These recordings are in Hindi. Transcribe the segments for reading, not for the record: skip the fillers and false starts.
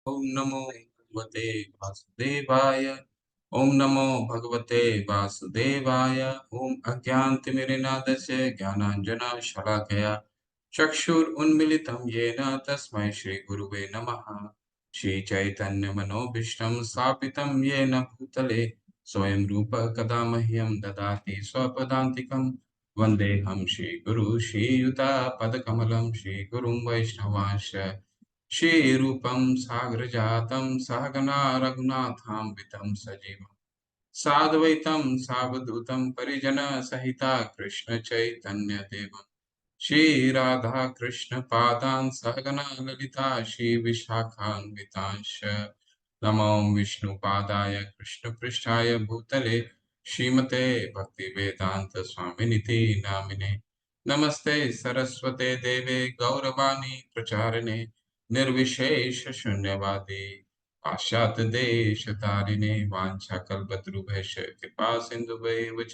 ओम नमो भगवते वासुदेवाय। ओम नमो भगवते वासुदेवाय। ओम अज्ञानतिमिरनादस्य ज्ञानाञ्जनशलाकया चक्षुरुन्मिलितं येन तस्मै श्रीगुरुवे नमः। श्रीचैतन्यमनोभीष्टं स्थापितं येन भूतले स्वयं रूप कदा मह्यं ददाति स्वपदान्तिकं। वन्देऽहं श्रीगुरु श्रीयुतापदकमलं श्रीगुरुं वैष्णवांश्च श्रीरूपं साग्रजातं सहगना रघुनाथान्वितं सजीवं साद्वैतं सावधूतं परिजनसहिता कृष्णचैतन्यदेवं श्रीराधाकृष्णपादान् सहगना ललिता श्रीविशाखान्वितांश्च नमो विष्णुपादाय कृष्णपृष्ठाय भूतले श्रीमते भक्तिवेदांत स्वामिनिति नामिने। नमस्ते सरस्वते देवे गौरवाणी प्रचारिणे निर्विशेष शून्यवादी पाश्चात्य देश तारिणे वाञ्छाकल्पतरुभ्यश्च कृपा सिन्धुभ्येव च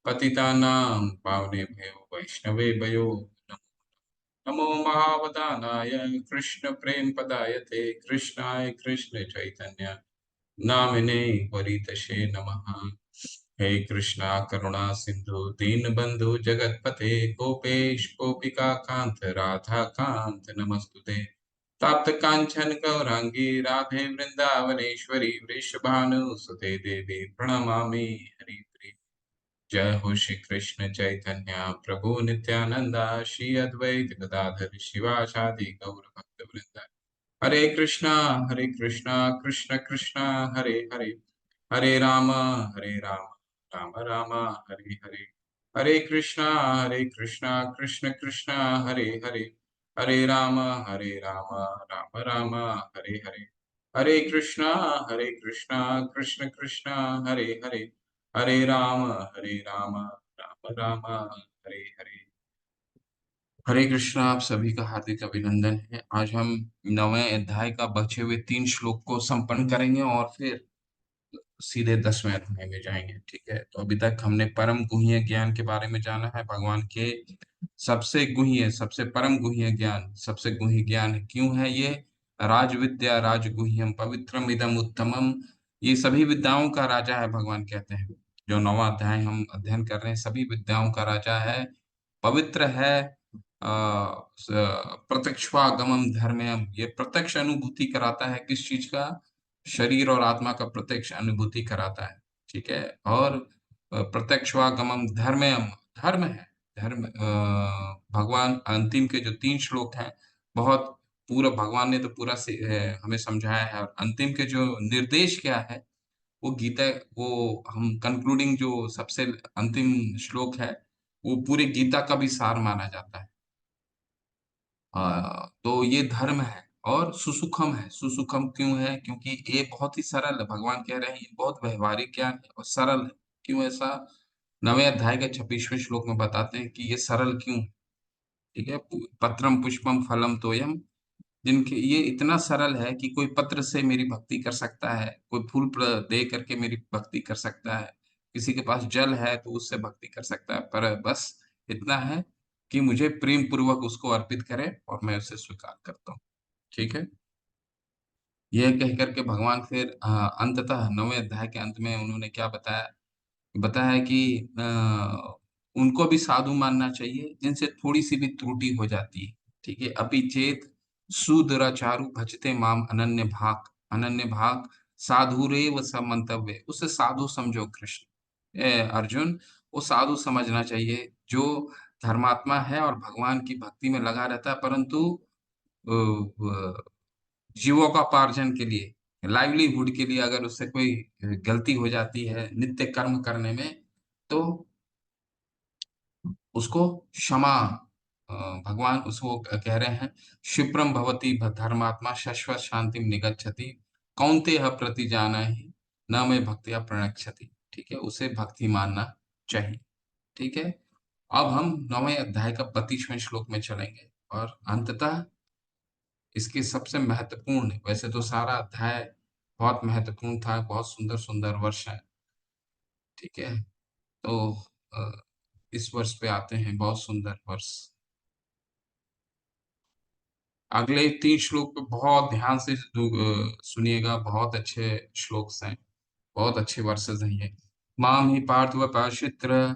पतितानां पावनेभ्यो वैष्णवेभ्यो नमो महावदानाय कृष्ण प्रेम पदायते कृष्णाय कृष्ण चैतन्य नामिने वरितशे नमः। हे कृष्णा करुणा सिंधु दीनबंधु जगतपते गोपेश गोपिका कांत राधा कांत नमस्तुते। तप्त कांचन गौरांगी राधे वृंदावनेश्वरी वृषभानुसुते देवी प्रणमामि हरिप्रिय। जय हो श्री कृष्ण चैतन्य प्रभु नित्यानंदा श्री अद्वैत गदाधर शिवासादि गौर भक्त वृंदा। हरे कृष्णा कृष्ण कृष्णा हरे हरे हरे राम राम राम हरे हरे। हरे कृष्णा कृष्ण कृष्णा हरे हरे हरे राम राम राम हरे हरे। हरे कृष्णा कृष्ण कृष्णा हरे हरे हरे राम राम राम हरे हरे। हरे कृष्णा। आप सभी का हार्दिक अभिनंदन है। आज हम 9वें अध्याय का बचे हुए 3 श्लोक को संपन्न करेंगे और फिर सीधे 10वें अध्याय में जाएंगे। ठीक है, तो अभी तक हमने परम गुह्य ज्ञान के बारे में जाना है। भगवान के सबसे गुह्य, सबसे परम गुह्य ज्ञान, सबसे गुह्य ज्ञान क्यों है ये? राज विद्या राजगुह्यम पवित्रम इदम उत्तमम। ये सभी विद्याओं का राजा है, भगवान कहते हैं। जो 9वां अध्याय हम अध्ययन कर रहे हैं, सभी विद्याओं का राजा है, पवित्र है। प्रत्यक्षागमम धर्मयम, ये प्रत्यक्ष अनुभूति कराता है। किस चीज का? शरीर और आत्मा का प्रत्यक्ष अनुभूति कराता है। ठीक है, और प्रत्यक्षागमम धर्मयम, धर्म है। धर्म भगवान अंतिम के जो 3 श्लोक हैं, बहुत पूरा भगवान ने तो पूरा से हमें समझाया है। और अंतिम के जो निर्देश क्या है, वो गीता, वो हम कंक्लूडिंग जो सबसे अंतिम श्लोक है, वो पूरे गीता का भी सार माना जाता है। तो ये धर्म है और सुसुखम है। सुसुखम क्यों है? क्योंकि ये बहुत ही सरल है। भगवान कह रहे हैं ये बहुत व्यवहारिक ज्ञान है और सरल है। क्यों ऐसा? 9वें अध्याय के 26वें श्लोक में बताते हैं कि ये सरल क्यों है। ठीक है, पत्रम पुष्पम फलम तोयम, जिनके ये इतना सरल है कि कोई पत्र से मेरी भक्ति कर सकता है, कोई फूल दे करके मेरी भक्ति कर सकता है, किसी के पास जल है तो उससे भक्ति कर सकता है, पर बस इतना है कि मुझे प्रेम पूर्वक उसको अर्पित करे और मैं उसे स्वीकार करता हूँ। ठीक है, यह कह करके भगवान फिर अंततः 9वें अध्याय के अंत में उन्होंने क्या बताया? बताया कि उनको भी साधु मानना चाहिए जिनसे थोड़ी सी भी त्रुटि हो जाती है। ठीक है, अभी चेत सुदुराचारु भजते माम अनन्य भाग, अनन्य भाग साधुरेव समंतव्य, उसे साधु समझो कृष्ण। अर्जुन, वो साधु समझना चाहिए जो धर्मात्मा है और भगवान की भक्ति में लगा रहता है, परंतु जीवोपार्जन के लिए, लाइवलीहुड के लिए अगर उससे कोई गलती हो जाती है नित्य कर्म करने में, तो उसको क्षमा, भगवान उसको कह रहे हैं, क्षिप्रम भवति धर्मात्मा शश्वत शांतिम निगच्छति कौन्तेय प्रतिजानाहि न मे भक्त्या प्रणश्यति। ठीक है, उसे भक्ति मानना चाहिए। ठीक है, अब हम 9वें अध्याय का 32वें श्लोक में चलेंगे और अंततः इसके सबसे महत्वपूर्ण, वैसे तो सारा अध्याय बहुत महत्वपूर्ण था, बहुत सुंदर सुंदर वर्ष है। ठीक है, तो अ, इस वर्ष पे आते हैं, बहुत सुंदर वर्ष। अगले 3 श्लोक पे बहुत ध्यान से सुनिएगा, बहुत अच्छे श्लोक्स हैं, बहुत अच्छे वर्सेस हैं ये। माम ही पार्थोपनिषत्र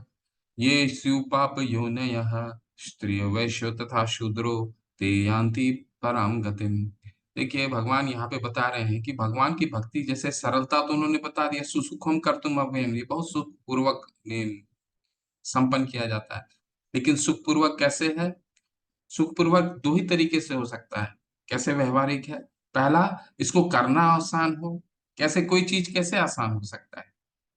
ये स्युपाप योनयः स्त्रियो वैश्यो तथा शूद्रो ते यान्ति पराम गतिम। देखिए भगवान यहाँ पे बता रहे हैं कि भगवान की भक्ति जैसे सरलता तो उन्होंने बता दिया, सुसुखम कर्तुम अव्ययम, ये बहुत सुख पूर्वक संपन्न किया जाता है। लेकिन सुख पूर्वक कैसे है? सुखपूर्वक 2 ही तरीके से हो सकता है। कैसे व्यवहारिक है? पहला, इसको करना आसान हो। कैसे कोई चीज़ कैसे आसान हो सकता है?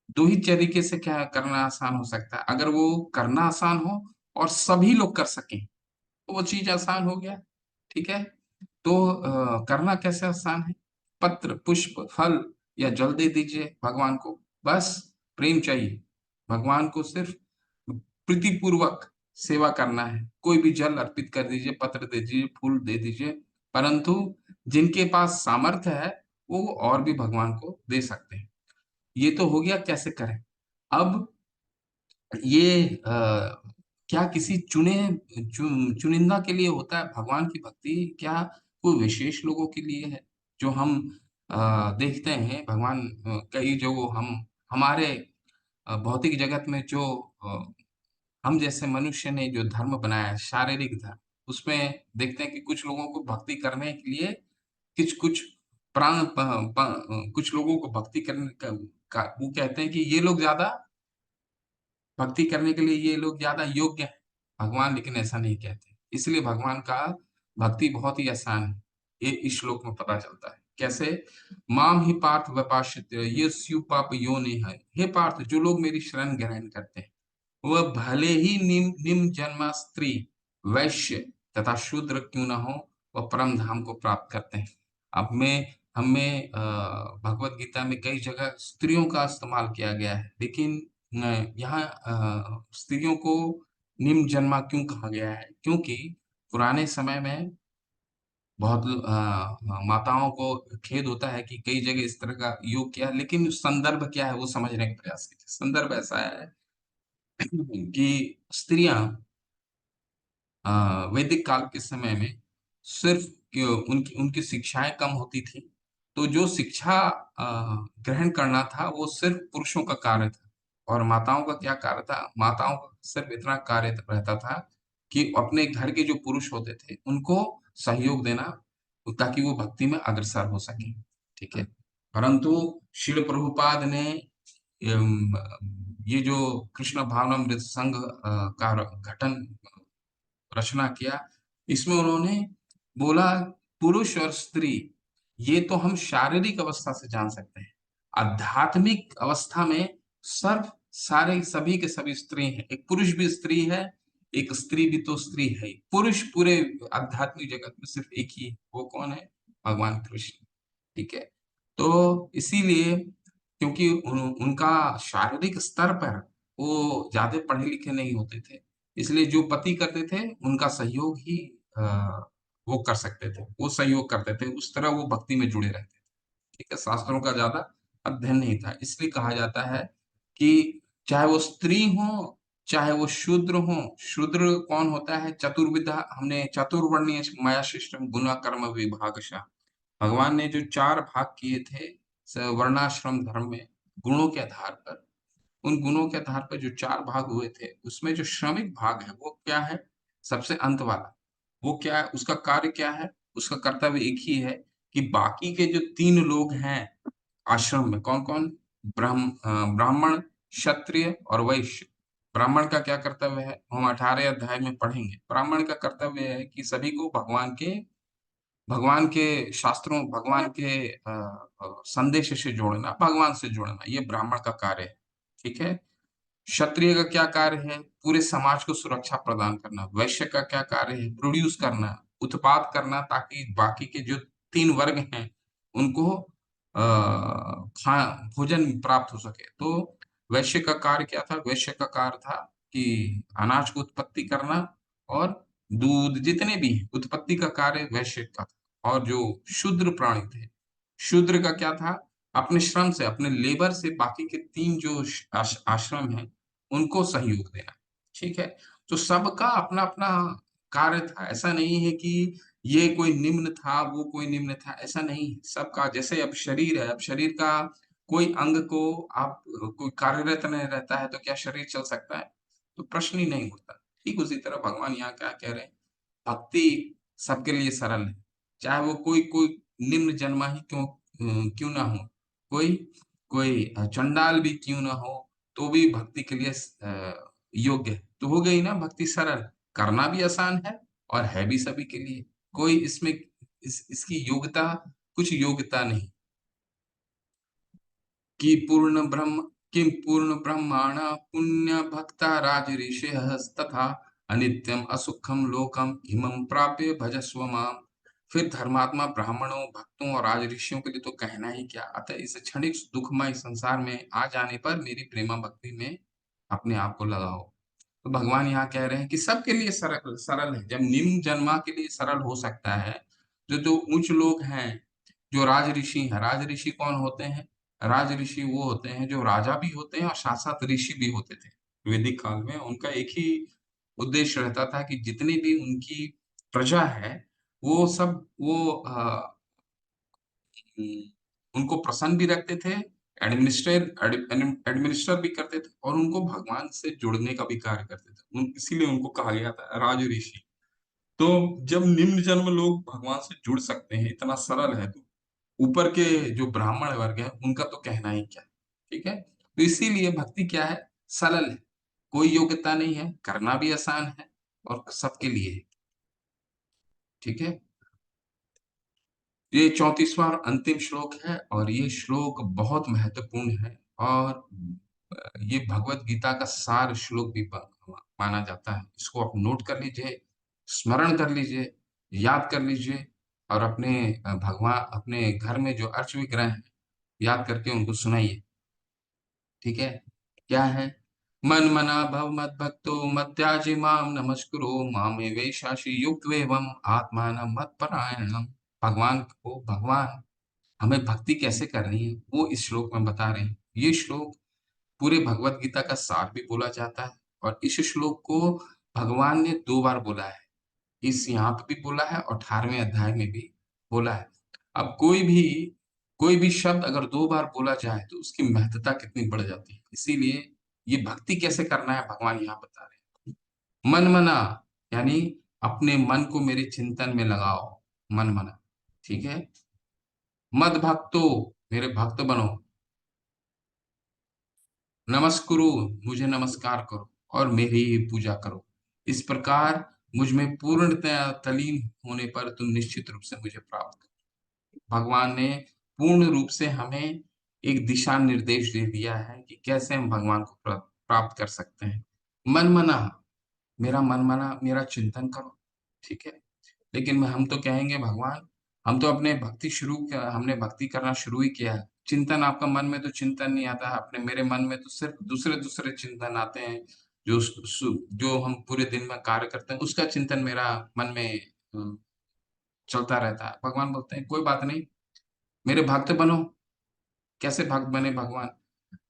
2 ही तरीके से क्या करना आसान हो सकता है। अगर वो करना आसान हो और सभी लोग कर सकें, तो वो चीज़ आसान हो गया, ठीक है? तो करना कैसे आसान है? पत्र, पुष्प, फल या जल दे दीजिए भगवान को, बस प्रेम चाहिए। भगवान को सिर्फ प्रीतिपूर्वक सेवा करना है। कोई भी जल अर्पित कर दीजिए, पत्र दे दीजिए, फूल दे दीजिए, परंतु जिनके पास सामर्थ्य है, वो और भी भगवान को दे सकते हैं। ये तो हो गया कैसे करें। अब ये क्या किसी चुनिंदा के लिए होता है भगवान की भक्ति? क्या कोई विशेष लोगों के लिए है? जो हम देखते हैं भगवान कई जो हमारे भौतिक जगत में जो अ, हम जैसे मनुष्य ने जो धर्म बनाया है, शारीरिक धर्म, उसमें देखते हैं कि कुछ लोगों को भक्ति करने के लिए कुछ प्राण कुछ लोगों को भक्ति करने का वो कहते हैं कि ये लोग ज़्यादा भक्ति करने के लिए ये लोग ज़्यादा योग्य हैं। भगवान लेकिन ऐसा नहीं कहते। इसलिए भगवान का भक्ति बहुत ही आसान है। ये इस श्लोक में पता चलता है। कैसे? माम ही पार्थ व्यपाश्यते ये स्यु पाप योनिः। हे पार्थ, जो लोग मेरी शरण ग्रहण करते हैं, वह भले ही निम्न जन्मा स्त्री, वैश्य तथा शूद्र क्यों न हो, वह परम धाम को प्राप्त करते हैं। अब में हमें भगवत गीता में कई जगह स्त्रियों का इस्तेमाल किया गया है, लेकिन यहाँ स्त्रियों को निम्न जन्मा क्यों कहा गया है? क्योंकि पुराने समय में बहुत माताओं को खेद होता है कि कई जगह इस तरह का योग किया है, लेकिन संदर्भ क्या है वो समझने का प्रयास कीजिए। संदर्भ ऐसा है कि स्त्रियाँ वैदिक काल के समय में सिर्फ उनकी उनकी शिक्षाएँ कम होती थी, तो जो शिक्षा ग्रहण करना था वो सिर्फ पुरुषों का कार्य था और माताओं का क्या कार्य था? माताओं का सिर्फ इतना कार्य रहता था कि अपने घर के जो पुरुष होते थे, उनको सहयोग देना ताकि वो भक्ति में अग्रसर हो सकें, ठीक है? परंतु श्रील प्रभुपाद ने ये जो कृष्ण भावनामृत संघ का गठन रचना किया, इसमें उन्होंने बोला पुरुष और स्त्री ये तो हम शारीरिक अवस्था से जान सकते हैं। आध्यात्मिक अवस्था में सर्व सारे सभी के सभी स्त्री हैं। एक पुरुष भी स्त्री है, एक स्त्री भी तो स्त्री है ही। पुरुष पूरे आध्यात्मिक जगत में सिर्फ एक ही है, वो कौन है? भगवान कृष्ण, ठीक है? तो इसीलिए क्योंकि उनका शारीरिक स्तर पर वो ज़्यादा पढ़े-लिखे नहीं होते थे, इसलिए जो पति करते थे, उनका सहयोग ही अ, वो कर सकते थे, वो सहयोग करते थे, उस तरह वो भक्ति में जुड़े रहते थे, ठीक है? शास्त्रों का ज़्यादा अध्ययन नहीं था, इसलिए कहा जाता है कि चाहे वो स्त्री हों, चाहे वो शूद्र हों, शूद्र कौन होता है? चतुर्विधा हमने चतुर्वर्णीय माया सिस्टम गुना कर्म विभागशः भगवान ने जो 4 भाग किए थे वर्णाश्रम धर्म में गुणों के आधार पर, उन गुणों के आधार पर जो 4 भाग हुए थे, उसमें जो श्रमिक भाग है, वो क्या है? सबसे अंत वाला। वो क्या है? उसका कार्य क्या है? उसका कर्तव्य एक ही है कि बाकी के जो 3 लोग हैं आश्रम में, कौन-कौन? ब्राह्मण, क्षत्रिय और वैश्य। ब्राह्मण का क्या कर्तव्य है? हम 18वें अध्याय में पढ़ेंगे। ब्राह्मण का कर्तव्य है कि सभी को भगवान के शास्त्रों, भगवान के संदेश से जोड़ना, भगवान से जोड़ना, ये ब्राह्मण का कार्य है, ठीक है? क्षत्रिय का क्या कार्य है? पूरे समाज को सुरक्षा प्रदान करना। वैश्य का क्या कार्य है? प्रोड्यूस करना, उत्पाद करना ताकि बाकी के जो 3 वर्ग हैं, उनको खा भोजन प्राप्त हो सके। तो वैश्य का कार्य क्या था? वैश्य का कार्य था कि अनाज को उत्पत्ति करना और दूध जितने भी हैं, उत्पत्ति का कार्य वैश्य का था। और जो शूद्र प्राणी थे, शूद्र का क्या था? अपने श्रम से, अपने लेबर से बाकी के 3 जो आश्रम हैं, उनको सहयोग देना, ठीक है? तो सबका अपना-अपना कार्य था। ऐसा नहीं है कि ये कोई निम्न था, वो कोई निम्न था, ऐसा नहीं है। सबका जैसे अब शरीर है, अब शरीर का कोई अंग को आप कोई कार्यरत नहीं रहता है, तो क्या शरीर चल सकता है? तो प्रश्न ही नहीं उठता। ठीक उसी तरह भगवान यहाँ क्या कह रहे हैं, भक्ति सबके लिए सरल है। चाहे वो कोई कोई निम्न जन्मा ही क्यों ना हो, कोई कोई चंडाल भी क्यों ना हो, तो भी भक्ति के लिए योग्य है। तो हो गई ना भक्ति सरल, करना भी आसान है और है भी सभी के लिए। कोई इसमें इसकी योग्यता, कुछ योग्यता नहीं। कि पूर्ण ब्रह्म किं पूर्ण ब्रह्माण पुण्य भक्ता राजऋषयः तथा अनित्यम असुखम लोकम इमं प्राप्य भजस्व माम। फिर धर्मात्मा ब्राह्मणों, भक्तों और राजऋषियों के लिए तो कहना ही क्या। अतः इस क्षणिक दुखमय संसार में आ जाने पर मेरी प्रेमा भक्ति में अपने आप को लगाओ। तो भगवान यहाँ कह रहे हैं कि सबके लिए सरल सरल है। जब निम्न जन्मा के लिए सरल हो सकता है, जो जो उच्च लोग हैं, जो राज ऋषि हैं। राज ऋषि कौन होते हैं? राज ऋषि वो होते हैं जो राजा भी होते हैं और साथ साथ ऋषि भी होते थे वैदिक काल में। उनका एक ही उद्देश्य रहता था कि जितनी भी उनकी प्रजा है, वो सब उनको प्रसन्न भी रखते थे, एडमिनिस्टर भी करते थे और उनको भगवान से जुड़ने का भी कार्य करते थे। इसीलिए उनको कहा गया था राज ऋषि। तो जब निम्न जन्म लोग भगवान से जुड़ सकते हैं, इतना सरल है, तो ऊपर के जो ब्राह्मण वर्ग है उनका तो कहना ही क्या। ठीक है, तो इसीलिए भक्ति क्या है, सरल है। कोई योग्यता नहीं है, करना भी आसान है और सबके लिए है। ठीक है, ये 34वां और अंतिम श्लोक है और ये श्लोक बहुत महत्वपूर्ण है। और ये भगवत गीता का सार श्लोक भी माना जाता है। इसको आप नोट कर लीजिए, स्मरण कर लीजिए, याद कर लीजिए और अपने भगवान अपने घर में जो अर्च विग्रह है, याद करके उनको सुनाइए। ठीक है, क्या है? मन मना भव मत भक्तो मत त्याजी माम नमस्कुरु मामे वैशाशी युक्त एवं आत्मान मत परायणम। भगवान हमें भक्ति कैसे करनी है वो इस श्लोक में बता रहे हैं। ये श्लोक पूरे भगवत गीता का सार भी बोला जाता है और इस श्लोक को भगवान ने 2 बार बोला है। इस यहाँ पे भी बोला है और 18वें अध्याय में भी बोला है। अब कोई भी शब्द अगर 2 बार बोला जाए तो उसकी महत्ता कितनी बढ़ जाती है। इसीलिए ये भक्ति कैसे करना है भगवान यहाँ बता रहे हैं। मन मना यानी अपने मन को मेरे चिंतन में लगाओ, मन मना। ठीक है, मद भक्तो मेरे भक्त बनो, नमस्कुरु मुझे नमस्कार करो और मेरी ही पूजा करो। इस प्रकार मुझ में पूर्णतया तलीन होने पर तुम निश्चित रूप से मुझे प्राप्त करो। भगवान ने पूर्ण रूप से हमें एक दिशा निर्देश दे दिया है कि कैसे हम भगवान को प्राप्त कर सकते हैं। मन मना मन मना मेरा चिंतन करो। ठीक है, लेकिन हम तो कहेंगे भगवान, हम तो हमने भक्ति करना शुरू ही किया है। चिंतन आपका मन में तो चिंतन नहीं आता है, अपने मेरे मन में तो सिर्फ दूसरे-दूसरे चिंतन आते हैं। जो हम पूरे दिन में कार्य करते हैं, उसका चिंतन मेरा मन में चलता रहता है। भगवान बोलते हैं कोई बात नहीं, मेरे भक्त बनो। कैसे भक्त बने भगवान?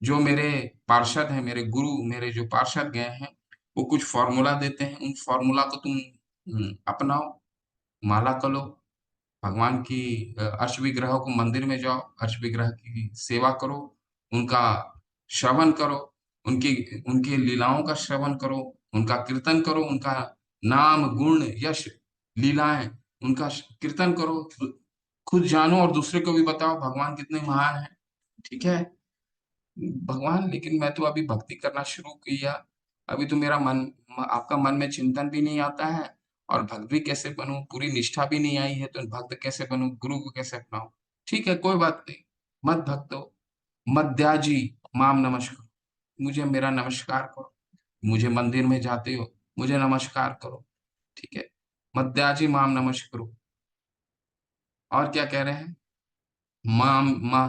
जो मेरे पार्षद हैं, मेरे गुरु, मेरे जो पार्षद गए हैं, वो कुछ फ़ॉर्मूला देते हैं, उन फ़ॉर्मूला को तुम अपनाओ, माला कर लो। भगवान की अर्च विग्रहों को मंदिर में जाओ, अर्च विग्रह की सेवा करो, उनका श्रवण करो, उनकी उनकी लीलाओं का श्रवण करो, उनका कीर्तन करो, उनका नाम, गुण, यश, लीलाएँ, उनका कीर्तन करो। खुद जानो और दूसरे को भी बताओ भगवान कितने महान हैं। ठीक है? भगवान, लेकिन मैं तो अभी भक्ति करना शुरू किया, अभी तो मेरा आपका मन में चिंतन भी नहीं आता है और भक्त भी कैसे बनूं, पूरी निष्ठा भी नहीं आई है, तो भक्त कैसे बनूं, गुरु को कैसे अपनाऊं? ठीक है, कोई बात नहीं। मत भक्तो मत त्याजी माम नमस्कार, मुझे मेरा नमस्कार करो। मुझे मंदिर में जाते हो, मुझे नमस्कार करो। ठीक है, मत त्याजी माम नमस्कुरु। और क्या कह रहे हैं? माम मा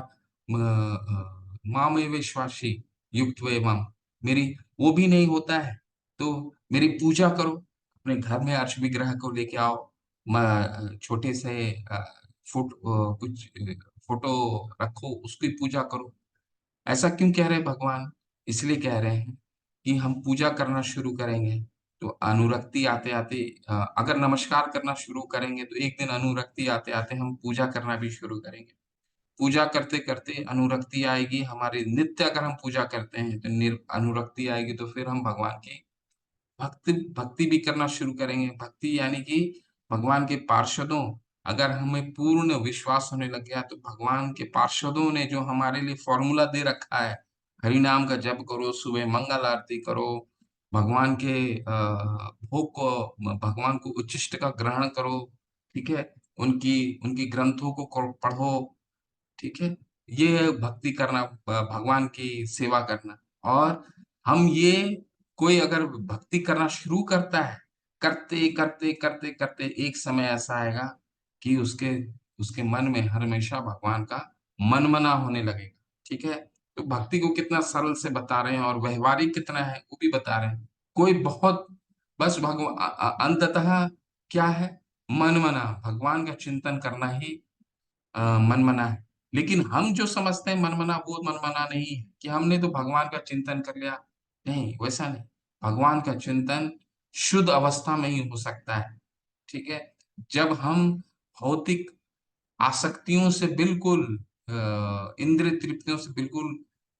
मामेव विश्वासी युक्त एवं, मेरी वो भी नहीं होता है तो मेरी पूजा करो। अपने घर में अर्च विग्रह को लेके आओ, छोटे से कुछ फोटो रखो, उसकी पूजा करो। ऐसा क्यों कह रहे हैं भगवान? इसलिए कह रहे हैं कि हम पूजा करना शुरू करेंगे तो अनुरक्ति आते-आते अगर नमस्कार करना शुरू करेंगे तो एक दिन अनुरक्ति आते-आते हम पूजा करना भी शुरू करेंगे। पूजा करते-करते अनुरक्ति आएगी, हमारे नित्य अगर हम पूजा करते हैं तो अनुरक्ति आएगी, तो फिर हम भगवान की भक्ति भक्ति भी करना शुरू करेंगे। भक्ति यानी कि भगवान के पार्षदों, अगर हमें पूर्ण विश्वास होने लग गया तो भगवान के पार्षदों ने जो हमारे लिए फ़ॉर्मूला दे रखा है, हरि नाम का जप करो, सुबह मंगल आरती करो, भगवान के भोग को भगवान को उच्चिष्ट का ग्रहण करो, ठीक है? उनकी उनकी ग्रंथों को पढ़ो, ठीक है? ये है भक्ति करना, भगवान की सेवा करना। और हम ये कोई अगर भक्ति करना शुरू करता है, करते-करते एक समय ऐसा आएगा कि उसके उसके मन में हमेशा भगवान का मनमना होने लगेगा, ठीक है? तो भक्ति को कितना सरल से बता रहे हैं और व्यावहारिक कितना है, वो भी बता रहे हैं। कोई बहुत बस अंततः क्या है? मनमना, भगवान का चिंतन करना ही मनमना है। लेकिन हम जो समझते हैं मनमना, वो मनमना नहीं है कि हमने तो भगवान का चिंतन कर लिया। नहीं, वैसा नहीं। भगवान का चिंतन शुद्ध अवस्था में ही हो सकता है, ठीक है? जब हम भौतिक आसक्तियों से बिल्कुल इंद्रिय तृप्तियों से बिल्कुल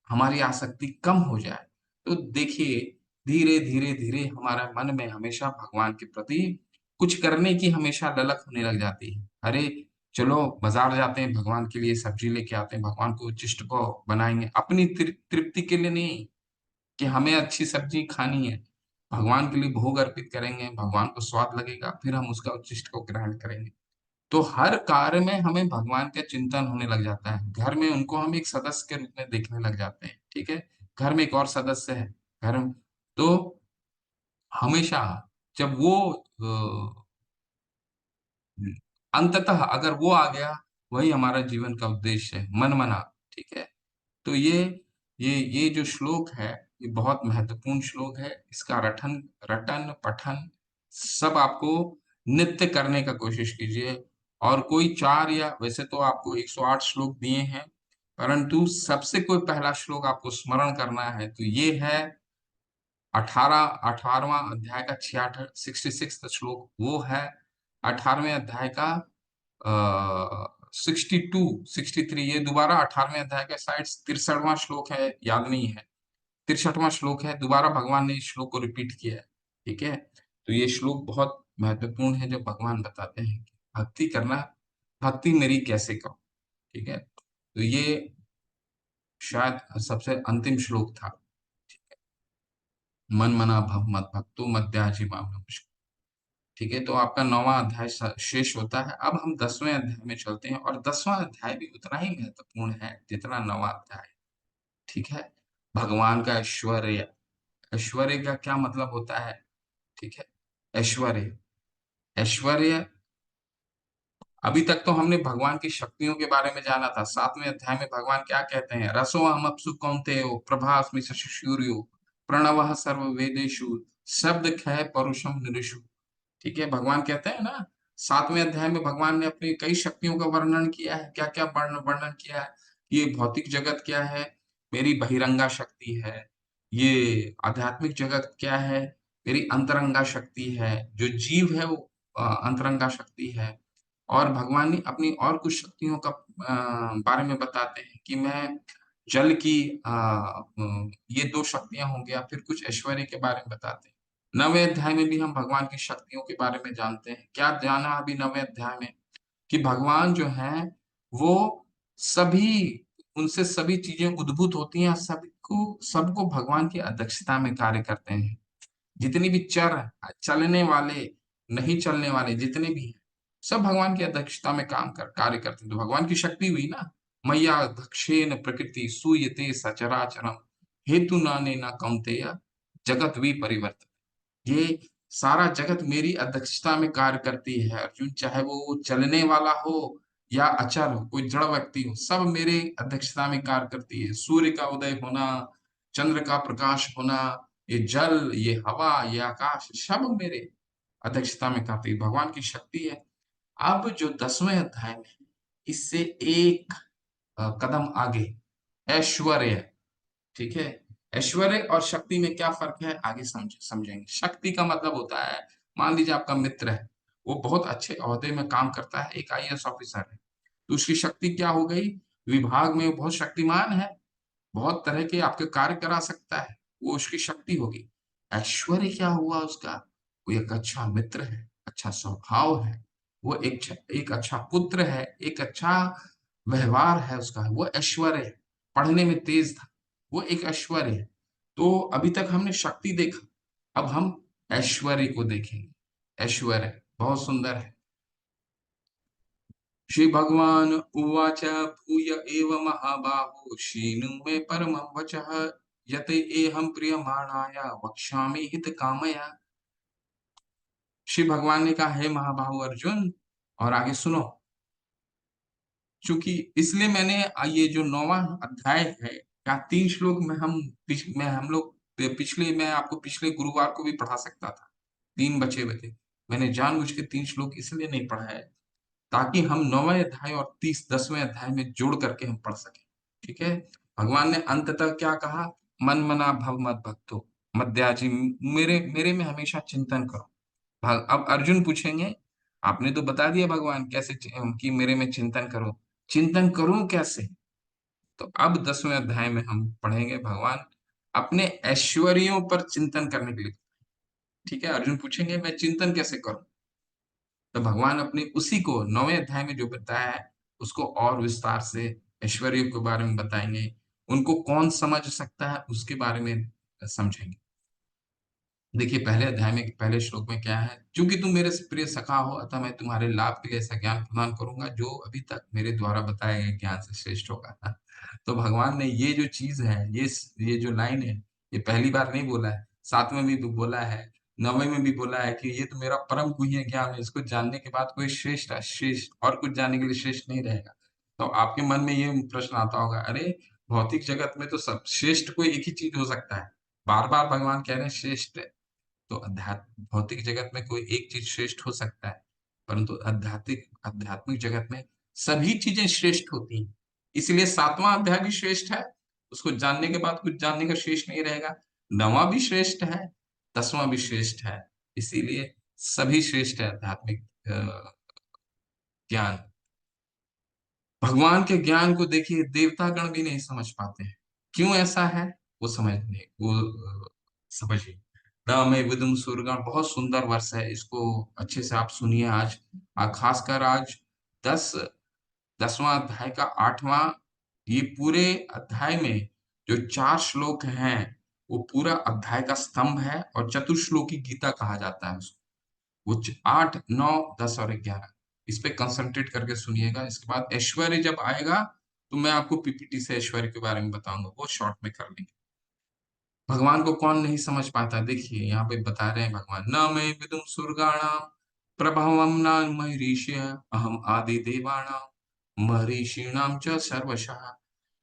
हमारी आसक्ति कम हो जाए, तो देखिए धीरे-धीरे हमारा मन में हमेशा भगवान के प्रति कुछ करने की हमेशा ललक होने लग जाती है। अरे! चलो बाज़ार जाते हैं, भगवान के लिए सब्ज़ी लेके आते हैं, भगवान को उच्चिष्ट को बनाएँगे। अपनी तृप्ति के लिए नहीं कि हमें अच्छी सब्ज़ी खानी है, भगवान के लिए भोग अर्पित करेंगे, भगवान को स्वाद लगेगा, फिर हम उसका उच्चिष्ट को ग्रहण करेंगे। तो हर कार्य में हमें भगवान का चिंतन होने लग जाता है। घर में उनको हम एक सदस्य के रूप में देखने लग जाते हैं, ठीक है? घर में एक और सदस्य है, घर में तो हमेशा जब वो हुँ, अंततः अगर वो आ गया, वही हमारा जीवन का उद्देश्य है, मनमना, ठीक है? तो ये जो श्लोक है, ये बहुत महत्वपूर्ण श्लोक है। इसका रटन-पठन सब आपको नित्य करने का कोशिश कीजिए और कोई 4 या वैसे तो आपको 108 श्लोक दिए हैं, परंतु सबसे कोई पहला श्लोक आपको स्मरण करना है, तो ये है 18वाँ अध्याय का 66th श्लोक, वो है 18वें अध्याय का 62, 63, ये दोबारा 18वें अध्याय का शायद 63वां श्लोक है, याद नहीं है। 63वां श्लोक है, दोबारा भगवान ने इस श्लोक को रिपीट किया है, ठीक है? तो ये श्लोक बहुत महत्वपूर्ण है, जो भगवान बताते हैं कि भक्ति करना, भक्ति मेरी कैसे करूँ, ठीक है? तो ये शायद सबसे अंतिम श्लोक था। मन मना भव मत भक्तो मद्याजी माम नमः। ठीक है, तो आपका 9वाँ अध्याय शेष होता है। अब हम 10वें अध्याय में चलते हैं और 10वाँ अध्याय भी उतना ही महत्वपूर्ण है जितना 9वाँ अध्याय, ठीक है? भगवान का ऐश्वर्य, ऐश्वर्य का क्या मतलब होता है? ठीक है? ऐश्वर्य, ऐश्वर्य अभी तक तो हमने भगवान की शक्तियों के बारे में जाना था। 7वें अध्याय में भगवान क्या कहते हैं? रसोऽहम् अप्सु कौन्तेयो प्रभास्मि शशि सूर्यो प्रणवः सर्ववेदेषु शब्दखः परुषं नृषु। ठीक है, भगवान कहते हैं ना, 7वें अध्याय में भगवान ने अपनी कई शक्तियों का वर्णन किया है। क्या-क्या वर्णन किया है? ये भौतिक जगत क्या है? मेरी बहिरंगा शक्ति है। ये आध्यात्मिक जगत क्या है? मेरी अंतरंगा शक्ति है। जो जीव है वो अंतरंगा शक्ति है। और भगवान ने अपनी और कुछ शक्तियों का बारे में बताते हैं कि मैं जल की ये 2 शक्तियाँ हो गया, फिर कुछ ऐश्वर्य के बारे में बताते हैं। 9वें अध्याय में भी हम भगवान की शक्तियों के बारे में जानते हैं। क्या जाना अभी 9वें अध्याय में? कि भगवान जो हैं, वो सभी उनसे सभी चीज़ें उद्भूत होती हैं, सबको भगवान की अध्यक्षता में कार्य करते हैं। जितनी भी चलने वाले, नहीं चलने वाले जितने भी हैं, सब भगवान की अध्यक्षता में कार्य करते हैं। तो भगवान की शक्ति हुई ना, मय्या दक्षेण प्रकृति सूयते सचराचरम् हेतुनानेन कौन्तेय जगत् विपरिवर्तते। ये सारा जगत मेरी अध्यक्षता में कार्य करती है अर्जुन, चाहे वो चलने वाला हो या अचल हो, कोई जड़ व्यक्ति हो, सब मेरे अध्यक्षता में कार्य करती है। सूर्य का उदय होना, चंद्र का प्रकाश होना, ये जल, ये हवा, ये आकाश, सब मेरे अध्यक्षता में करती है। भगवान की शक्ति है। अब जो 10वें अध्याय में इससे एक कदम आगे ऐश्वर्य, ठीक है? ऐश्वर्य और शक्ति में क्या फर्क है, आगे समझेंगे। शक्ति का मतलब होता है, मान लीजिए आपका मित्र है, वो बहुत अच्छे ओहदे में काम करता है, एक आईएएस ऑफिसर है, तो उसकी शक्ति क्या हो गई, विभाग में वो बहुत शक्तिमान है, बहुत तरह के आपके कार्य करा सकता है, वो उसकी शक्ति होगी। ऐश्वर्य क्या हुआ उसका, वो एक अच्छा मित्र है, अच्छा स्वभाव है, वो एक अच्छा पुत्र है, एक अच्छा व्यवहार है उसका, वो ऐश्वर्य है। पढ़ने में तेज था, वो एक ऐश्वर्य है। तो अभी तक हमने शक्ति देखा, अब हम ऐश्वर्य को देखेंगे। ऐश्वर्य बहुत सुंदर है। श्री भगवान उवाच भूय एव महाबाहो शीनु मे परमं वचः यत एहं प्रियमाणाय वक्ष्यामि हित कामया। श्री भगवान ने कहा, हे महाबाहु अर्जुन, और आगे सुनो, चूंकि इसलिए मैंने ये जो 9वां अध्याय है का 3 श्लोक में हम लोग पिछले, मैं आपको पिछले गुरुवार को भी पढ़ा सकता था, 3 बचे हुए थे। मैंने जानबूझ के 3 श्लोक इसलिए नहीं पढ़ा है ताकि हम 9वें अध्याय और 10वें अध्याय में जोड़ करके हम पढ़ सकें। ठीक है। भगवान ने अंततः क्या कहा, मन मना भव मत भक्तो मध्याजी, मेरे मेरे में हमेशा चिंतन करो। अब अर्जुन पूछेंगे, आपने तो बता दिया भगवान कैसे कि मेरे में चिंतन करो, चिंतन करूं कैसे। तो अब 10वें अध्याय में हम पढ़ेंगे भगवान अपने ऐश्वर्यों पर चिंतन करने के लिए। ठीक है, अर्जुन पूछेंगे मैं चिंतन कैसे करूं, तो भगवान अपने उसी को 9वें अध्याय में जो बताया है उसको और विस्तार से ऐश्वर्य के बारे में बताएंगे। उनको कौन समझ सकता है उसके बारे में समझेंगे। देखिए पहले अध्याय में पहले श्लोक में क्या है, क्योंकि तुम मेरे प्रिय सखा हो अतः मैं तुम्हारे लाभ के लिए ऐसा ज्ञान प्रदान करूंगा जो अभी तक मेरे द्वारा बताए गए ज्ञान से श्रेष्ठ होगा। तो भगवान ने ये जो चीज है, ये जो लाइन है, ये पहली बार नहीं बोला है, 7वें में भी बोला है, 9वें में भी बोला है कि ये तो मेरा परम गुह्य ज्ञान है, इसको जानने के बाद कोई श्रेष्ठ और कुछ जानने के लिए श्रेष्ठ नहीं रहेगा। तो आपके मन में ये प्रश्न आता होगा, अरे भौतिक जगत में तो सब श्रेष्ठ कोई एक ही चीज हो सकता है, बार बार भगवान कह रहे हैं श्रेष्ठ है। तो अध्यात्म भौतिक जगत में कोई एक चीज श्रेष्ठ हो सकता है, परंतु आध्यात्मिक जगत में सभी चीजें श्रेष्ठ होती हैं। इसलिए 7वां अध्याय भी श्रेष्ठ है, उसको जानने के बाद कुछ जानने का शेष नहीं रहेगा। 9वां भी श्रेष्ठ है, 10वां भी श्रेष्ठ है। इसीलिए सभी श्रेष्ठ है आध्यात्मिक ज्ञान। भगवान के ज्ञान को देखिए देवतागण भी नहीं समझ पाते हैं, क्यों ऐसा है वो समझिए। न मैं विदुम सूरगण, बहुत सुंदर वर्ष है, इसको अच्छे से आप सुनिए आज। खासकर आज 10वां अध्याय का 8वां, ये पूरे अध्याय में जो 4 श्लोक हैं वो पूरा अध्याय का स्तंभ है, और चतुश्लोकी गीता कहा जाता है उसको। वो 8, 9, 10 और 11 इस पे कंसंट्रेट करके सुनिएगा। इसके बाद ऐश्वर्य जब आएगा तो मैं आपको पीपीटी से ऐश्वर्य के बारे में बताऊंगा, वो शॉर्ट में कर लेंगे। भगवान को कौन नहीं समझ पाता, देखिए यहाँ पे बता रहे हैं भगवान, न मैं विदुम सुरगाणाम प्रभवम न महर्षि अहम आदि देवाणाम महर्षिणाम च सर्वशः।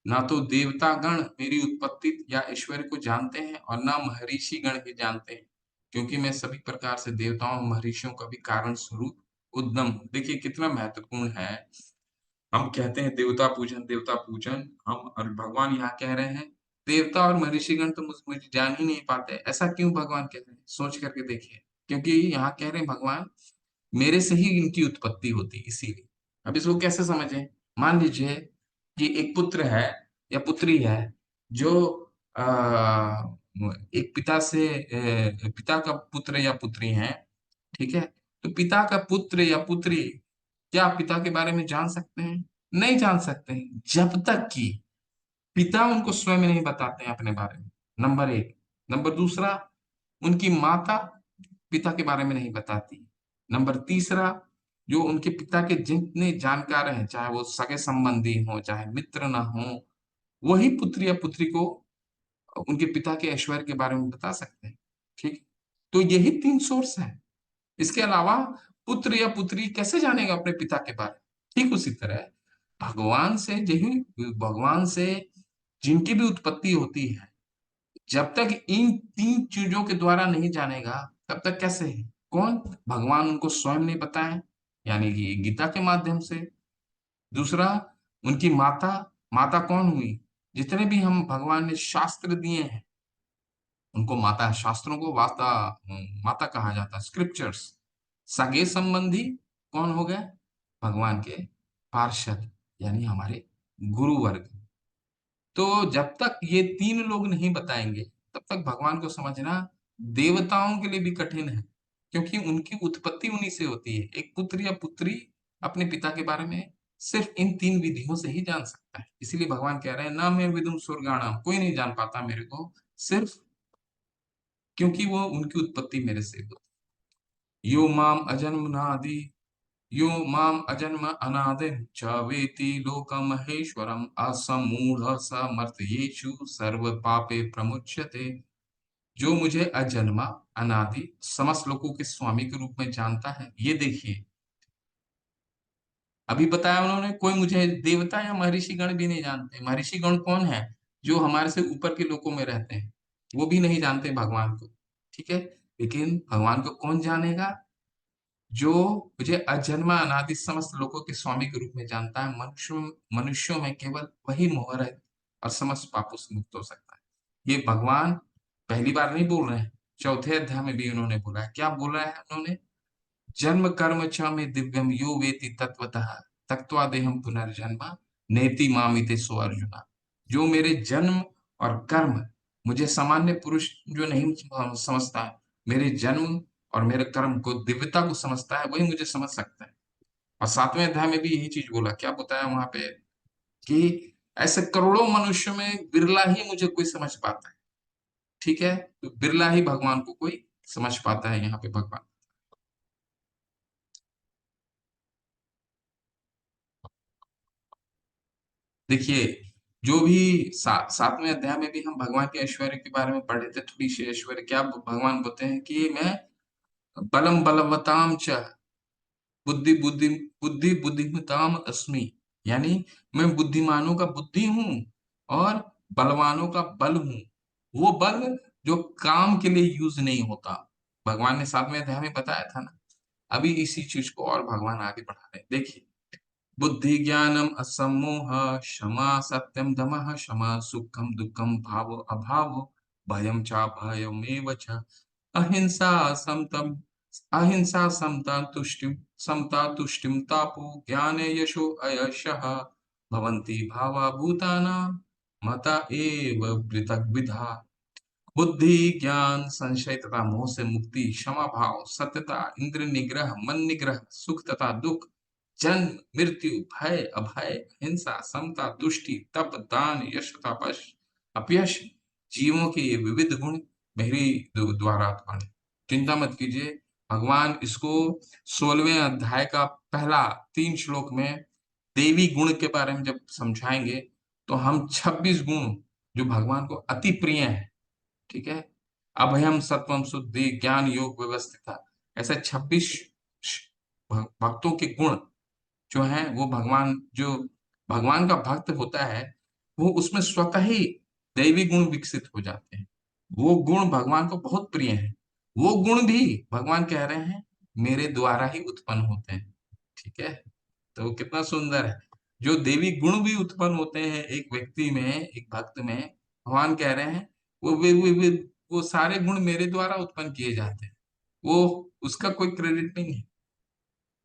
ना तो देवता गण मेरी उत्पत्ति या ऐश्वर्य को जानते हैं और ना महर्षि गण ही जानते हैं, क्योंकि मैं सभी प्रकार से देवताओं महर्षियों का भी कारण स्वरूप उद्गम हूं। देखिए कितना महत्वपूर्ण है। हम कहते हैं देवता पूजन, हम और भगवान यहाँ कह रहे हैं देवता और महर्षिगण तो मुझे जान ही नहीं पाते। ऐसा क्यों भगवान कह रहे हैं, सोच करके देखिए। क्योंकि यहाँ कह रहे हैं भगवान मेरे से ही इनकी उत्पत्ति होती, इसीलिए। अब इसको कैसे समझें, मान लीजिए कि एक पुत्र है या पुत्री है जो एक पिता का पुत्र या पुत्री है। ठीक है, तो पिता का पुत्र या पुत्री क्या पिता के बारे में जान सकते हैं? नहीं जान सकते हैं, जब तक कि पिता उनको स्वयं नहीं बताते हैं अपने बारे में। नंबर एक। नंबर दूसरा, उनकी माता पिता के बारे में नहीं बताती। नंबर तीसरा, जो उनके पिता के जितने जानकार हैं, चाहे वो सगे संबंधी हो चाहे मित्र ना हो, वही पुत्र या पुत्री को उनके पिता के ऐश्वर्य के बारे में बता सकते हैं। ठीक, तो यही 3 सोर्स है। इसके अलावा पुत्र या पुत्री कैसे जानेगा अपने पिता के बारे में? ठीक उसी तरह भगवान से जिनकी भी उत्पत्ति होती है, जब तक इन 3 चीजों के द्वारा नहीं जानेगा तब तक कैसे है? कौन? भगवान उनको स्वयं नहीं बताए, यानी कि गीता के माध्यम से। दूसरा, उनकी माता, माता कौन हुई? जितने भी हम भगवान ने शास्त्र दिए हैं, उनको माता, शास्त्रों को माता, माता कहा जाता है, स्क्रिप्चर्स। सगे संबंधी कौन हो गए? भगवान के पार्षद, यानी हमारे गुरु वर्ग। तो जब तक ये तीन लोग नहीं बताएंगे, तब तक भगवान को समझना देवताओं के लिए भी कठिन है, क्योंकि उनकी उत्पत्ति उन्हीं से होती है। एक पुत्र या पुत्री अपने पिता के बारे में सिर्फ इन तीन विधियों से ही जान सकता है। इसीलिए भगवान कह रहे हैं, ना मैं विदुम स्वर्गाणाम, कोई नहीं जान पाता मेरे को, सिर्फ क्योंकि वो उनकी उत्पत्ति मेरे से होती है। यो माम अजन्मनादि, यो माम अजन्म अनादिं च वेति लोकमहेश्वरम् असमूढ़ समर्थयेषु सर्व पापे प्रमुच्यते। जो मुझे अजन्मा, अनादि, समस्त लोगों के स्वामी के रूप में जानता है। ये देखिए, अभी बताया उन्होंने, कोई मुझे देवता या महर्षि गण भी नहीं जानते। महर्षि गण कौन है? जो हमारे से ऊपर के लोकों में रहते हैं, वो भी नहीं जानते भगवान को। ठीक है, लेकिन भगवान को कौन जानेगा? जो मुझे अजन्मा अनादि समस्त लोगों के स्वामी के रूप में जानता है। मनुष्यों में केवल वही मोहर है और समस्त पापों से मुक्त हो सकता है। ये भगवान पहली बार नहीं बोल रहे हैं, चौथे अध्याय में भी उन्होंने बोला है। क्या बोला है उन्होंने? जन्म कर्म च में दिव्यम यो वेति तत्वतः तक्त्वा देहम पुनर्जन्म नेति मामिते सो अर्जुना। जो मेरे जन्म और कर्म, मुझे सामान्य पुरुष जो नहीं समझता है, मेरे जन्म और मेरे कर्म को, दिव्यता को समझता है, वही मुझे समझ सकता है। और सातवें अध्याय में भी यही चीज बोला। क्या बताया वहां पे? कि ऐसे करोड़ों मनुष्यों में बिरला ही मुझे कोई समझ पाता है। ठीक है, तो बिरला ही भगवान को कोई समझ पाता है। यहाँ पे भगवान, देखिए, जो भी सातवें अध्याय में भी हम भगवान के ऐश्वर्य के बारे में पढ़े थे, थोड़ी सी ऐश्वर्य। क्या भगवान बोलते हैं कि मैं बलम बलवताम च बुद्धि बुद्धि बुद्धि बुद्धिमताम अस्मि, यानी मैं बुद्धिमानों का बुद्धि हूँ और बलवानों का बल हूँ। वो बल जो काम के लिए यूज नहीं होता। भगवान ने सातवें अध्याय में बताया था ना। अभी इसी चीज को और भगवान आगे बढ़ा रहे हैं। देखिए, बुद्धि ज्ञानम असम्मोह क्षमा सत्यम दमः क्षमा सुखम दुखम भाव अभाव भयम चा भयमेव च अहिंसा समतम अहिंसा समता तुष्टिम तापो ज्ञाने यशो अयशः भवन्ति भावा भूतानां मता एव पृथक विधा। बुद्धि ज्ञान संशय तथा मोह से मुक्ति, क्षमा भाव, सत्यता, इंद्र निग्रह, मन निग्रह, सुख तथा दुख, जन्म मृत्यु, भय अभय, हिंसा, समता, तुष्टि, तप, दान, यश तथा अपयश, जीवों के ये विविध गुण मेरी द्वारा उत्पन्न है। चिंता मत कीजिए, भगवान इसको 16वें अध्याय का पहला 3 श्लोक में देवी गुण के बारे में जब समझाएंगे, तो हम 26 गुण जो भगवान को अति प्रिय है, ठीक है, अभयम सत्वम शुद्धि ज्ञान योग व्यवस्थित, ऐसे 26 भक्तों के गुण जो हैं, वो भगवान, जो भगवान का भक्त होता है, वो उसमें स्वतः ही दैवी गुण विकसित हो जाते हैं। वो गुण भगवान को बहुत प्रिय हैं। वो गुण भी भगवान कह रहे हैं मेरे द्वारा ही उत्पन्न होते हैं। ठीक है, तो कितना सुंदर है। जो देवी गुण भी उत्पन्न होते हैं एक व्यक्ति में, एक भक्त में, भगवान कह रहे हैं वो सारे गुण मेरे द्वारा उत्पन्न किए जाते हैं। वो, उसका कोई क्रेडिट नहीं है।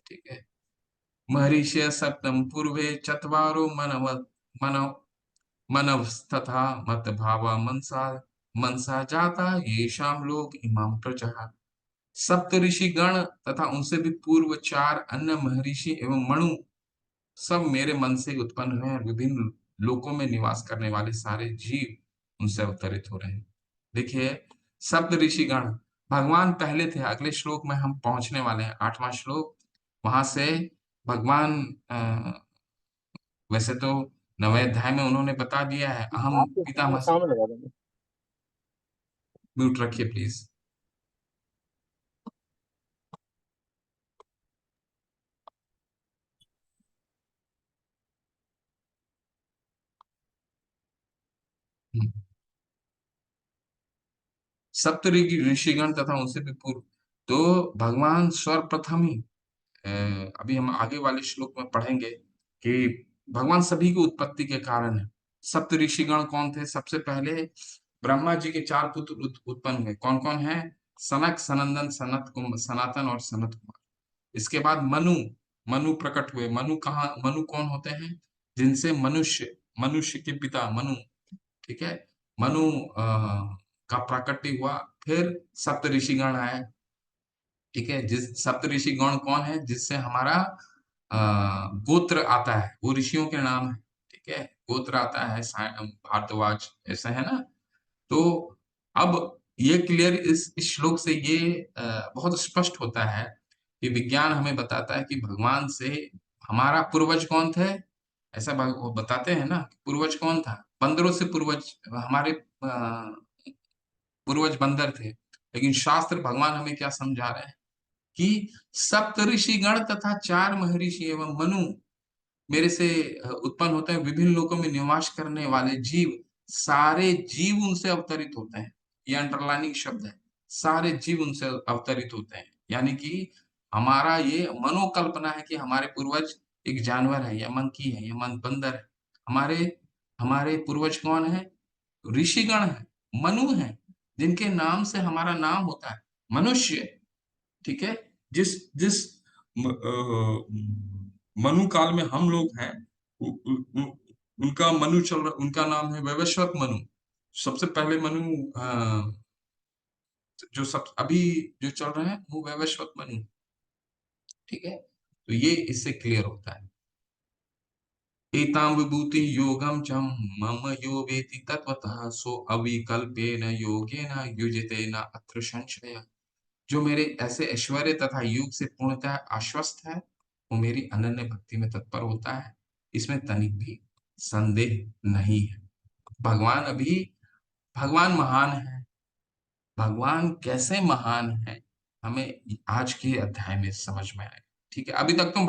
ठीक है, महर्षि सप्तम पूर्वे चत्वारो मनव मनवस्तथा मत भावा मनसा मनसा जाता येषाम लोक इमाम प्रजा। सप्त ऋषि गण तथा उनसे भी पूर्व 4 अन्य महर्षि एवं मनु सब मेरे मन से उत्पन्न हुए हैं, और विभिन्न लोकों में निवास करने वाले सारे जीव उनसे अवतरित हो रहे हैं। देखिए, सप्त ऋषि गण, भगवान पहले थे। अगले श्लोक में हम पहुंचने वाले हैं, 8वां श्लोक। वहां से भगवान, वैसे तो 9वें अध्याय में उन्होंने बता दिया है, अहम आपके फोन में पितामह। काम लगा देंगे। म्यूट रखिए प्लीज। सप्त ऋषिगण तथा उनसे भी पूर्व, तो भगवान सर्वप्रथम ही, अ, अभी हम आगे वाले श्लोक में पढ़ेंगे कि भगवान सभी की उत्पत्ति के कारण है। सप्त ऋषिगण कौन थे? सबसे पहले ब्रह्मा जी के 4 पुत्र उत्पन्न हुए। कौन कौन है? सनक, सनंदन, सनातन और सनत कुमार। इसके बाद मनु, मनु प्रकट हुए। मनु कहाँ, मनु कौन होते हैं? जिनसे मनुष्य, मनुष्य के पिता मनु, ठीक है, मनु का प्राकट्य हुआ। फिर सप्त ऋषिगण आए, ठीक है, जिस सप्त ऋषिगण कौन है? जिससे हमारा गोत्र आता है, वो ऋषियों के नाम है, ठीक है, गोत्र आता है, भारद्वाज, ऐसा है ना। तो अब ये क्लियर, इस श्लोक से ये बहुत स्पष्ट होता है कि विज्ञान हमें बताता है कि भगवान से हमारा पूर्वज कौन थे। ऐसा वो बताते हैं ना, पूर्वज कौन था? बंदरों से पूर्वज, हमारे पूर्वज बंदर थे। लेकिन शास्त्र, भगवान हमें क्या समझा रहे हैं कि सप्त ऋषिगण तथा 4 महर्षि एवं मनु मेरे से उत्पन्न होते हैं। विभिन्न लोकों में निवास करने वाले जीव, सारे जीव उनसे अवतरित होते हैं। ये अंडरलाइनिंग शब्द है, सारे जीव उनसे अवतरित होते हैं। यानी कि हमारा ये मनोकल्पना है कि हमारे पूर्वज एक जानवर है, या मंकी है, या बंदर है। हमारे हमारे पूर्वज कौन है? ऋषिगण है, मनु है, जिनके नाम से हमारा नाम होता है मनुष्य, ठीक है। जिस जिस मनु काल में हम लोग हैं, उनका मनु चल रहा, उनका नाम है वैवस्वत मनु। सबसे पहले मनु जो सब अभी जो चल रहे हैं वो वैवस्वत मनु, ठीक है। तो ये इससे क्लियर होता है। एतां विभूति योगम च मम यो वेति तत्वतः सो अविकल्पेन योगेन युज्यते न अत्र संशय। जो मेरे ऐसे ऐश्वर्य तथा योग से पूर्णतः आश्वस्त है, वो मेरी अनन्य भक्ति में तत्पर होता है, इसमें तनिक भी संदेह नहीं है। भगवान अभी, भगवान महान है। भगवान कैसे महान है, हमें आज के अध्याय में समझ में आएगा, ठीक है। अभी तक तो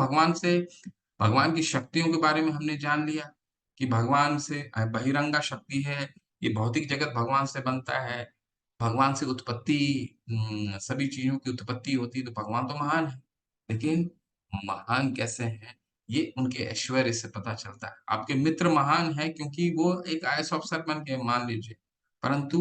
भगवान की शक्तियों के बारे में हमने जान लिया कि भगवान से बहिरंगा शक्ति है, ये भौतिक जगत भगवान से बनता है, भगवान से उत्पत्ति, सभी चीजों की उत्पत्ति होती है, तो भगवान तो महान है। लेकिन महान कैसे हैं, ये उनके ऐश्वर्य से पता चलता है। आपके मित्र महान है क्योंकि वो एक आईएएस अफसर बन के, मान लीजिए, परंतु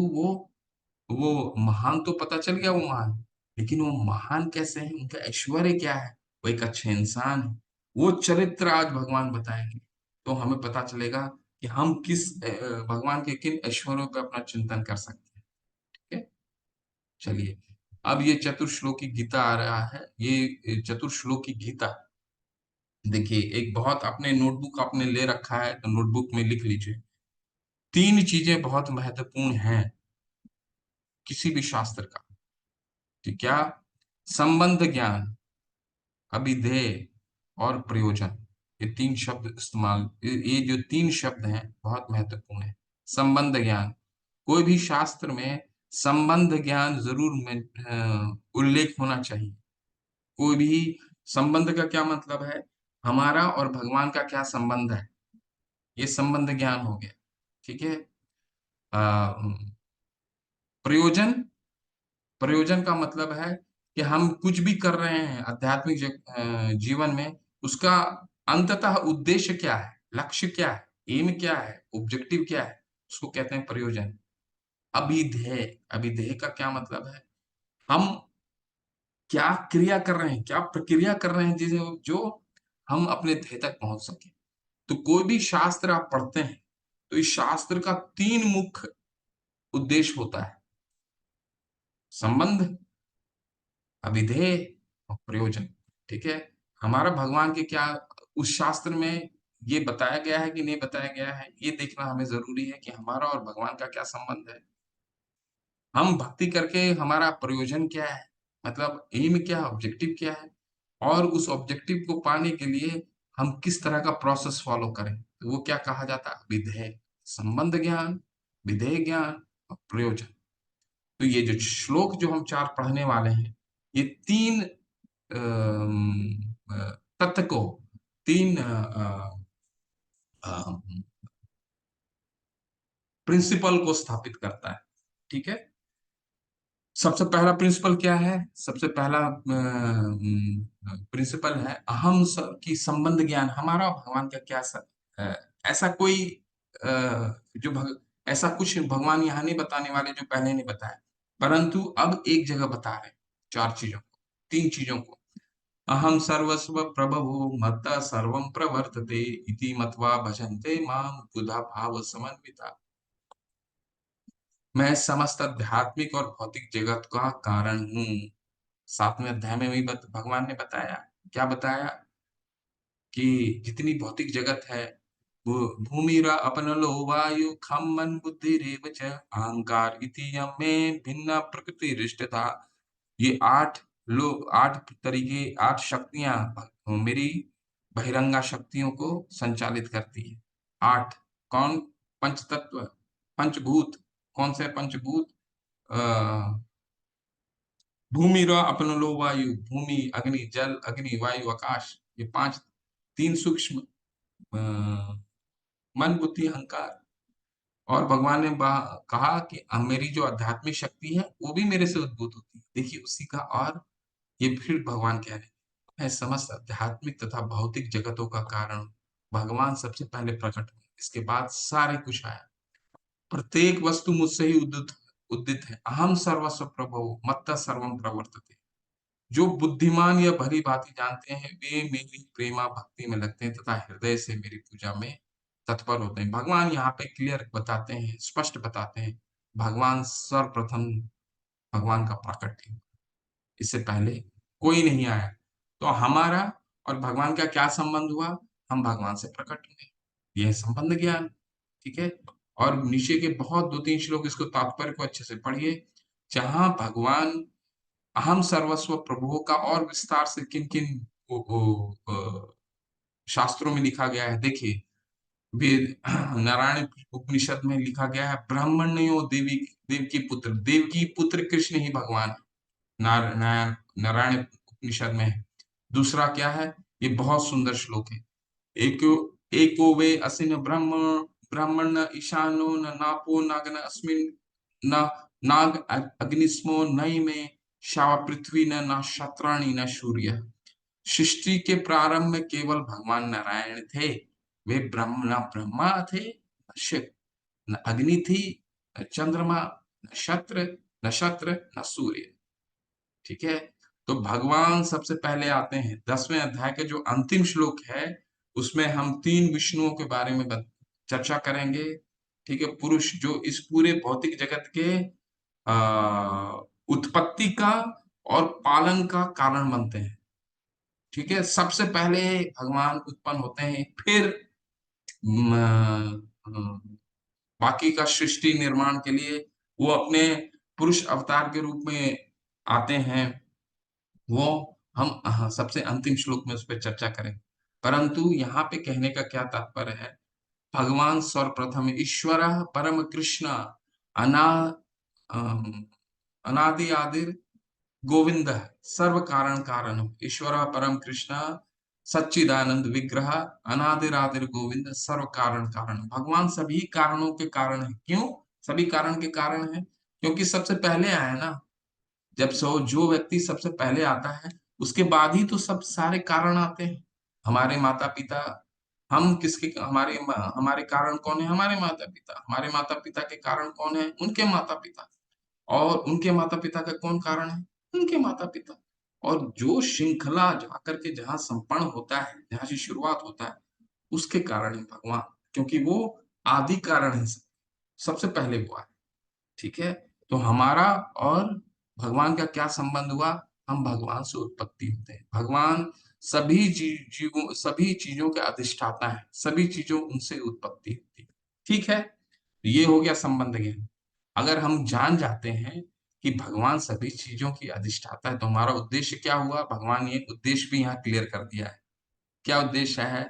वो महान तो पता चल गया वो महान, लेकिन वो महान कैसे हैं, उनका ऐश्वर्य क्या है, वो एक अच्छे इंसान है। वो चरित्र आज भगवान बताएंगे, तो हमें पता चलेगा कि हम किस भगवान के किन ऐश्वर्यों पे अपना चिंतन कर सकते हैं, ठीक है। चलिए, अब ये चतुर्श्लोकी गीता आ रहा है। ये चतुर्श्लोकी गीता, देखिए, एक बहुत, अपने नोटबुक आपने ले रखा है तो नोटबुक में लिख लीजिए। 3 चीजें बहुत महत्वपूर्ण हैं किसी भी शास्त्र का, कि क्या? संबंध ज्ञान, अभिधेय और प्रयोजन। ये 3 शब्द इस्तेमाल, ये जो 3 शब्द हैं बहुत महत्वपूर्ण है। संबंध ज्ञान, कोई भी शास्त्र में संबंध ज्ञान जरूर में उल्लेख होना चाहिए। कोई भी संबंध का क्या मतलब है, हमारा और भगवान का क्या संबंध है, ये संबंध ज्ञान हो गया, ठीक है। प्रयोजन, प्रयोजन का मतलब है कि हम कुछ भी कर रहे हैं आध्यात्मिक जीवन में, उसका अंततः उद्देश्य क्या है, लक्ष्य क्या है, एम क्या है, ऑब्जेक्टिव क्या है, उसको कहते हैं प्रयोजन। अभिधेय, अभिधेय का क्या मतलब है, हम क्या क्रिया कर रहे हैं, क्या प्रक्रिया कर रहे हैं, जिसे जो हम अपने ध्येय तक पहुंच सके। तो कोई भी शास्त्र आप पढ़ते हैं, तो इस शास्त्र का 3 मुख्य उद्देश्य होता है: संबंध, अभिधेय और प्रयोजन, ठीक है। हमारा भगवान के क्या उस शास्त्र में ये बताया गया है कि नहीं बताया गया है, ये देखना हमें जरूरी है कि हमारा और भगवान का क्या संबंध है। हम भक्ति करके हमारा प्रयोजन क्या है, मतलब एम क्या है, ऑब्जेक्टिव क्या है, और उस ऑब्जेक्टिव को पाने के लिए हम किस तरह का प्रोसेस फॉलो करें, तो वो क्या कहा जाता है? विधेय। संबंध ज्ञान, विधेय ज्ञान और प्रयोजन। तो ये जो श्लोक जो हम 4 पढ़ने वाले हैं, ये 3 तत्व को, 3 प्रिंसिपल को स्थापित करता है, ठीक है। सबसे पहला प्रिंसिपल क्या है? सबसे पहला प्रिंसिपल है अहम की संबंध ज्ञान, हमारा और भगवान का क्या ऐसा कोई जो ऐसा कुछ भगवान यहाँ नहीं बताने वाले जो पहले नहीं बताया, परंतु अब एक जगह बता रहे हैं 4 चीज़ों को, 3 चीज़ों को। अहं सर्वस्व प्रभवो मत्तः सर्वं प्रवर्तते इति मत्वा भजन्ते मां बुधा भाव समन्विता। मैं समस्त आध्यात्मिक और भौतिक जगत का कारण हूँ। 7वें अध्याय में भी भगवान ने बताया, क्या बताया कि जितनी भौतिक जगत है, वो भूमिरा अपनलो वायु खम मन बुद्धिरेव च अहंकार इति यं मे भिन्ना प्रकृतिरिष्टधा। ये 8 तरीके 8 शक्तियाँ मेरी बहिरंगा शक्तियों को संचालित करती है। 8 कौन? पंचतत्व, पंचभूत। कौन से पंचभूत? अ, भूमि र अपनलो वायु, भूमि, अग्नि, जल, अग्नि, वायु, आकाश, ये 5 3 सूक्ष्म, अ, मन, बुद्धि, अहंकार। और भगवान ने कहा कि मेरी जो आध्यात्मिक शक्ति है, वो भी मेरे से उद्भूत होती है। देखिए उसी का, और ये फिर भगवान कह रहे हैं, मैं समस्त आध्यात्मिक तथा भौतिक जगतों का कारण हूँ। भगवान सबसे पहले प्रकट हुए, इसके बाद सारे कुछ आया। प्रत्येक वस्तु मुझसे ही उदित उदित है। अहम सर्वस्व प्रभव मत्तः सर्वम प्रवर्तते। जो बुद्धिमान या भली भांति जानते हैं, वे मेरी प्रेमा भक्ति में लगते हैं तथा हृदय से मेरी पूजा में तत्पर होते हैं। भगवान यहाँ पे क्लियर बताते हैं, स्पष्ट बताते हैं, भगवान सर्वप्रथम भगवान का प्राकट्य, इससे पहले कोई नहीं आया। तो हमारा और भगवान का क्या संबंध हुआ? हम भगवान से प्रकट हुए, यह संबंध ज्ञान। ठीक है। और नीचे के बहुत 2-3 श्लोक, इसको तात्पर्य को अच्छे से पढ़िए, जहां भगवान अहम सर्वस्व प्रभुओं का और विस्तार से किन किन शास्त्रों में लिखा गया है। देखिए, वेद नारायण उपनिषद में लिखा गया है, ब्राह्मण्यो देवी देव की पुत्र, देव की पुत्र कृष्ण ही भगवान है। नारायण नारायण उपनिषद में है। दूसरा क्या है? ये बहुत सुंदर श्लोक है। एको एको वे असिन ब्रह्म ब्राह्मण न ईशानो न नापो नागन अस्मिन न नाग अग्निस्मो नई में शा पृथ्वी न क्षत्राणि न सूर्य। सृष्टि के प्रारंभ में केवल भगवान नारायण थे। वे ब्रह्मा थे, न शिव, न अग्नि थी, न चंद्रमा, नक्षत्र, नक्षत्र न सूर्य। ठीक है। तो भगवान सबसे पहले आते हैं। 10वें अध्याय के जो अंतिम श्लोक है, उसमें हम 3 विष्णुओं के बारे में चर्चा करेंगे। ठीक है। पुरुष जो इस पूरे भौतिक जगत के उत्पत्ति का और पालन का कारण बनते हैं। ठीक है। सबसे पहले भगवान उत्पन्न होते हैं, फिर बाकी का सृष्टि निर्माण के लिए वो अपने पुरुष अवतार के रूप में आते हैं। वो हम सबसे अंतिम श्लोक में उस पर चर्चा करें। परंतु यहाँ पे कहने का क्या तात्पर्य है? भगवान सर्वप्रथम ईश्वर परम कृष्ण अना अम, अनादि आदिर गोविंद सर्व कारण कारण ईश्वर परम कृष्ण सच्चिदानंद विग्रह अनादिरादिर गोविंद सर्व कारण कारण। भगवान सभी कारणों के कारण है। क्यों सभी कारण के कारण है? क्योंकि सबसे पहले आया ना। जब जो व्यक्ति सबसे पहले आता है, उसके बाद ही तो सब सारे कारण आते हैं। हमारे माता पिता, हम किसके, हमारे कारण कौन है? हमारे माता पिता। हमारे माता पिता के कारण कौन है? उनके माता पिता। और उनके माता पिता का कौन कारण है? उनके माता पिता। और जो श्रृंखला जाकर के जहां संपन्न होता है, जहां से शुरुआत होता है, उसके कारण है भगवान। क्योंकि वो आदि कारण है, सबसे पहले वो है। ठीक है। तो हमारा और भगवान का क्या संबंध हुआ? हम भगवान से उत्पत्ति होते हैं। भगवान सभी चीजों के अधिष्ठाता है। सभी चीजों उनसे उत्पत्ति होती है। ठीक है। तो ये हो गया संबंध ज्ञान। अगर हम जान जाते हैं कि भगवान सभी चीजों की अधिष्ठाता है, तो हमारा उद्देश्य क्या हुआ? भगवान ये उद्देश्य भी यहाँ क्लियर कर दिया है। क्या उद्देश्य है?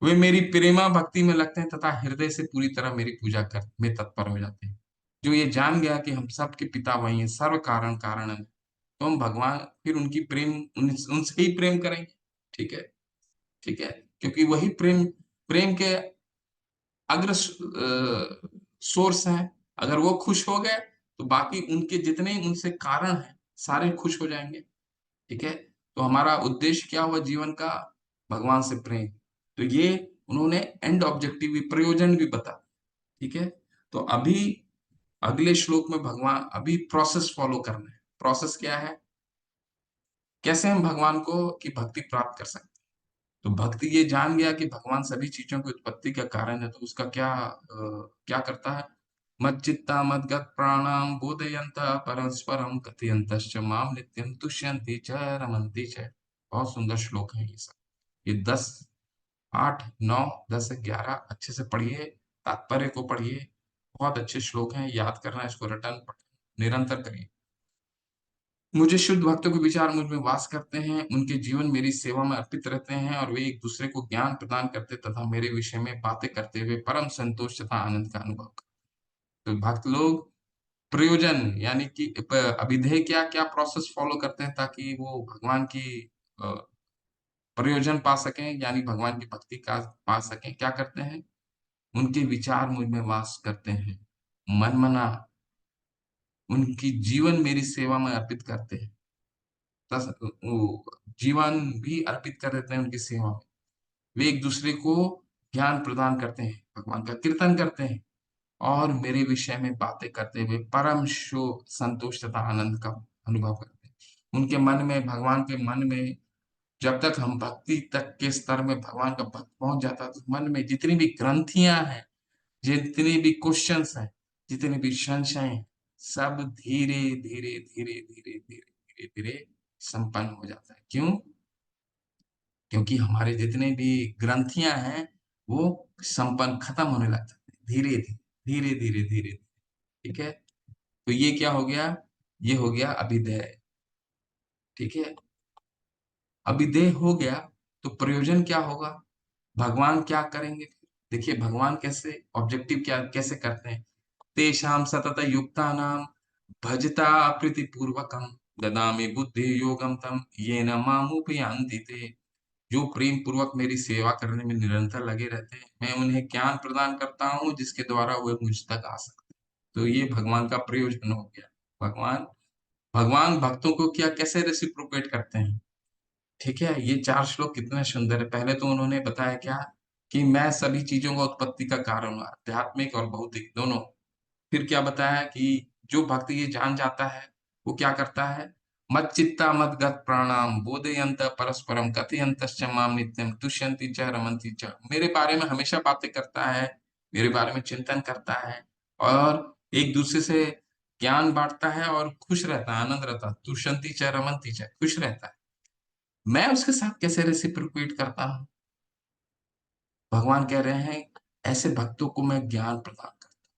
वे मेरी प्रेमा भक्ति में लगते हैं तथा हृदय से पूरी तरह मेरी पूजा कर में तत्पर हो जाते हैं। जो ये जान गया कि हम सबके पिता वही हैं, सर्व कारण कारण है, तो हम भगवान फिर उनकी उनसे ही प्रेम करेंगे। ठीक है। ठीक है। क्योंकि वही प्रेम प्रेम के अग्र सोर्स हैं। अगर वो खुश हो गए, तो बाकी उनके जितने उनसे कारण हैं, सारे खुश हो जाएंगे। ठीक है। तो हमारा उद्देश्य क्या हुआ जीवन का? भगवान से प्रेम। तो ये उन्होंने एंड ऑब्जेक्टिव भी, प्रयोजन भी बता। ठीक है, तो अभी अगले श्लोक में भगवान अभी प्रोसेस फॉलो करना है। प्रोसेस क्या है? कैसे हम भगवान को की भक्ति प्राप्त कर सकते हैं? तो भक्ति ये जान गया कि भगवान सभी चीजों की उत्पत्ति का कारण है, तो उसका क्या करता है? मच्चित्ता मद्गत प्राणाम बोधयन्तः परस्परम कथयन्तश्च माम नित्यं तुष्यन्ति च रमन्ति च। बहुत सुंदर श्लोक है ये सब। ये 10, 8, 9, 10 से 11 अच्छे से पढ़िए, तात्पर्य को पढ़िए। बहुत अच्छे श्लोक हैं, याद करना, इसको रटन पठन निरंतर करिए। मुझे शुद्ध भक्तों के विचार मुझ में वास करते हैं, उनके जीवन मेरी सेवा में अर्पित रहते हैं और वे एक दूसरे को ज्ञान प्रदान करते तथा मेरे विषय में बातें करते हुए परम संतोष तथा आनंद का अनुभव करते। तो भक्त लोग प्रयोजन यानी कि अभिधेय क्या क्या प्रोसेस फॉलो करते हैं ताकि वो भगवान की अ, प्रयोजन पा सकें, यानी भगवान की भक्ति का पा सकें। क्या करते हैं? उनके विचार मुझ में वास करते हैं, मन मना उनकी जीवन मेरी सेवा में अर्पित करते हैं। वो जीवन भी अर्पित कर देते हैं उनकी सेवा में। वे एक दूसरे को ज्ञान प्रदान करते हैं, भगवान का कीर्तन करते हैं और मेरे विषय में बातें करते हुए परम शो संतोष तथा आनंद का अनुभव करते हैं। उनके मन में, भगवान के मन में, जब तक हम भक्ति तक के स्तर में भगवान का भक्त पहुंच जाता है, तो मन में जितनी भी ग्रंथियां हैं, जितनी भी क्वेश्चंस हैं, जितने भी संशय हैं, सब धीरे धीरे धीरे धीरे धीरे धीरे धीरे संपन्न हो जाता है। क्यों? क्योंकि हमारे जितने भी ग्रंथियां हैं, वो संपन्न खत्म होने लग जाते हैं धीरे धीरे धीरे धीरे धीरे। ठीक है, तो ये क्या हो गया? ये हो गया अभिधेय। ठीक है, अभिधेय हो गया, तो प्रयोजन क्या होगा? भगवान क्या करेंगे? देखिए भगवान कैसे, ऑब्जेक्टिव क्या कैसे करते हैं? तेषां सतत युक्तानां भजता प्रीतिपूर्वकं ददामि बुद्धि योगं तं येन मामुपयान्ति ते। जो प्रेम पूर्वक मेरी सेवा करने में निरंतर लगे रहते हैं, मैं उन्हें ज्ञान प्रदान करता हूँ जिसके द्वारा वे मुझ तक आ सकते हैं। तो ये भगवान का प्रयोजन हो गया। भगवान भगवान भक्तों को क्या कैसे रेसिप्रोकेट करते हैं? ठीक है, ये 4 श्लोक कितने सुंदर है। पहले तो उन्होंने बताया क्या? कि मैं सभी चीज़ों का उत्पत्ति का कारण हूँ, आध्यात्मिक और भौतिक दोनों। फिर क्या बताया कि जो भक्त ये जान जाता है, वो क्या करता है? मच्चित्ता मद्गत प्राणाम बोधयन्तः परस्परम कथयन्तश्च माम नित्यं तुष्यन्ति च रमन्ति च। मेरे बारे में हमेशा बातें करता है, मेरे बारे में चिंतन करता है और एक-दूसरे से ज्ञान बाँटता है और खुश रहता है, आनंद रहता है। तुष्यन्ति च रमन्ति च, खुश रहता है। मैं उसके साथ कैसे रेसिप्रोकेट करता हूँ? भगवान कह रहे हैं, ऐसे भक्तों को मैं ज्ञान प्रदान करता हूँ,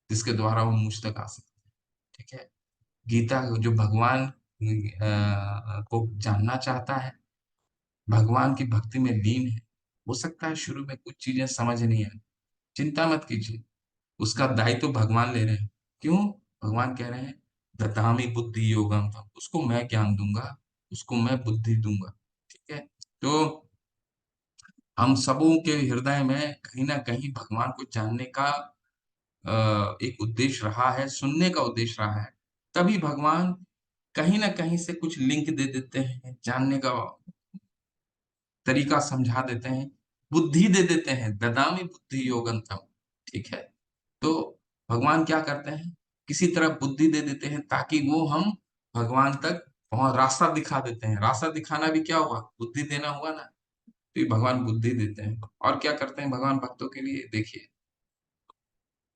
जिसके द्वारा वो मुझ तक आ सकते हैं। ठीक है? गीता जो भगवान को जानना चाहता है, भगवान की भक्ति में लीन है, हो सकता है शुरू में कुछ चीज़ें समझ नहीं आए, चिंता मत कीजिए, उसका दायित्व तो भगवान ले रहे हैं। क्यों? भगवान कह रहे हैं, ददामि बुद्धि योगम तम, उसको मैं ज्ञान दूँगा, उसको मैं बुद्धि दूँगा। ठीक है? तो हम सबों के हृदय में कहीं न कहीं भगवान को जानने का एक उद्देश्य रहा है, सुनने का उद्देश्य रहा है। तभी भगवान कहीं न कहीं से कुछ लिंक दे देते हैं, जानने का तरीका समझा देते हैं, बुद्धि दे देते हैं, ददामि बुद्धि योगंतम। ठीक है? तो भगवान क्या करते हैं? किसी तरह बुद्धि दे देते हैं ताकि वो हम भगवान तक रास्ता दिखा देते हैं। रास्ता दिखाना भी क्या हुआ? बुद्धि देना हुआ ना? तो ये भगवान बुद्धि देते हैं। और क्या करते हैं भगवान भक्तों के लिए? देखिए,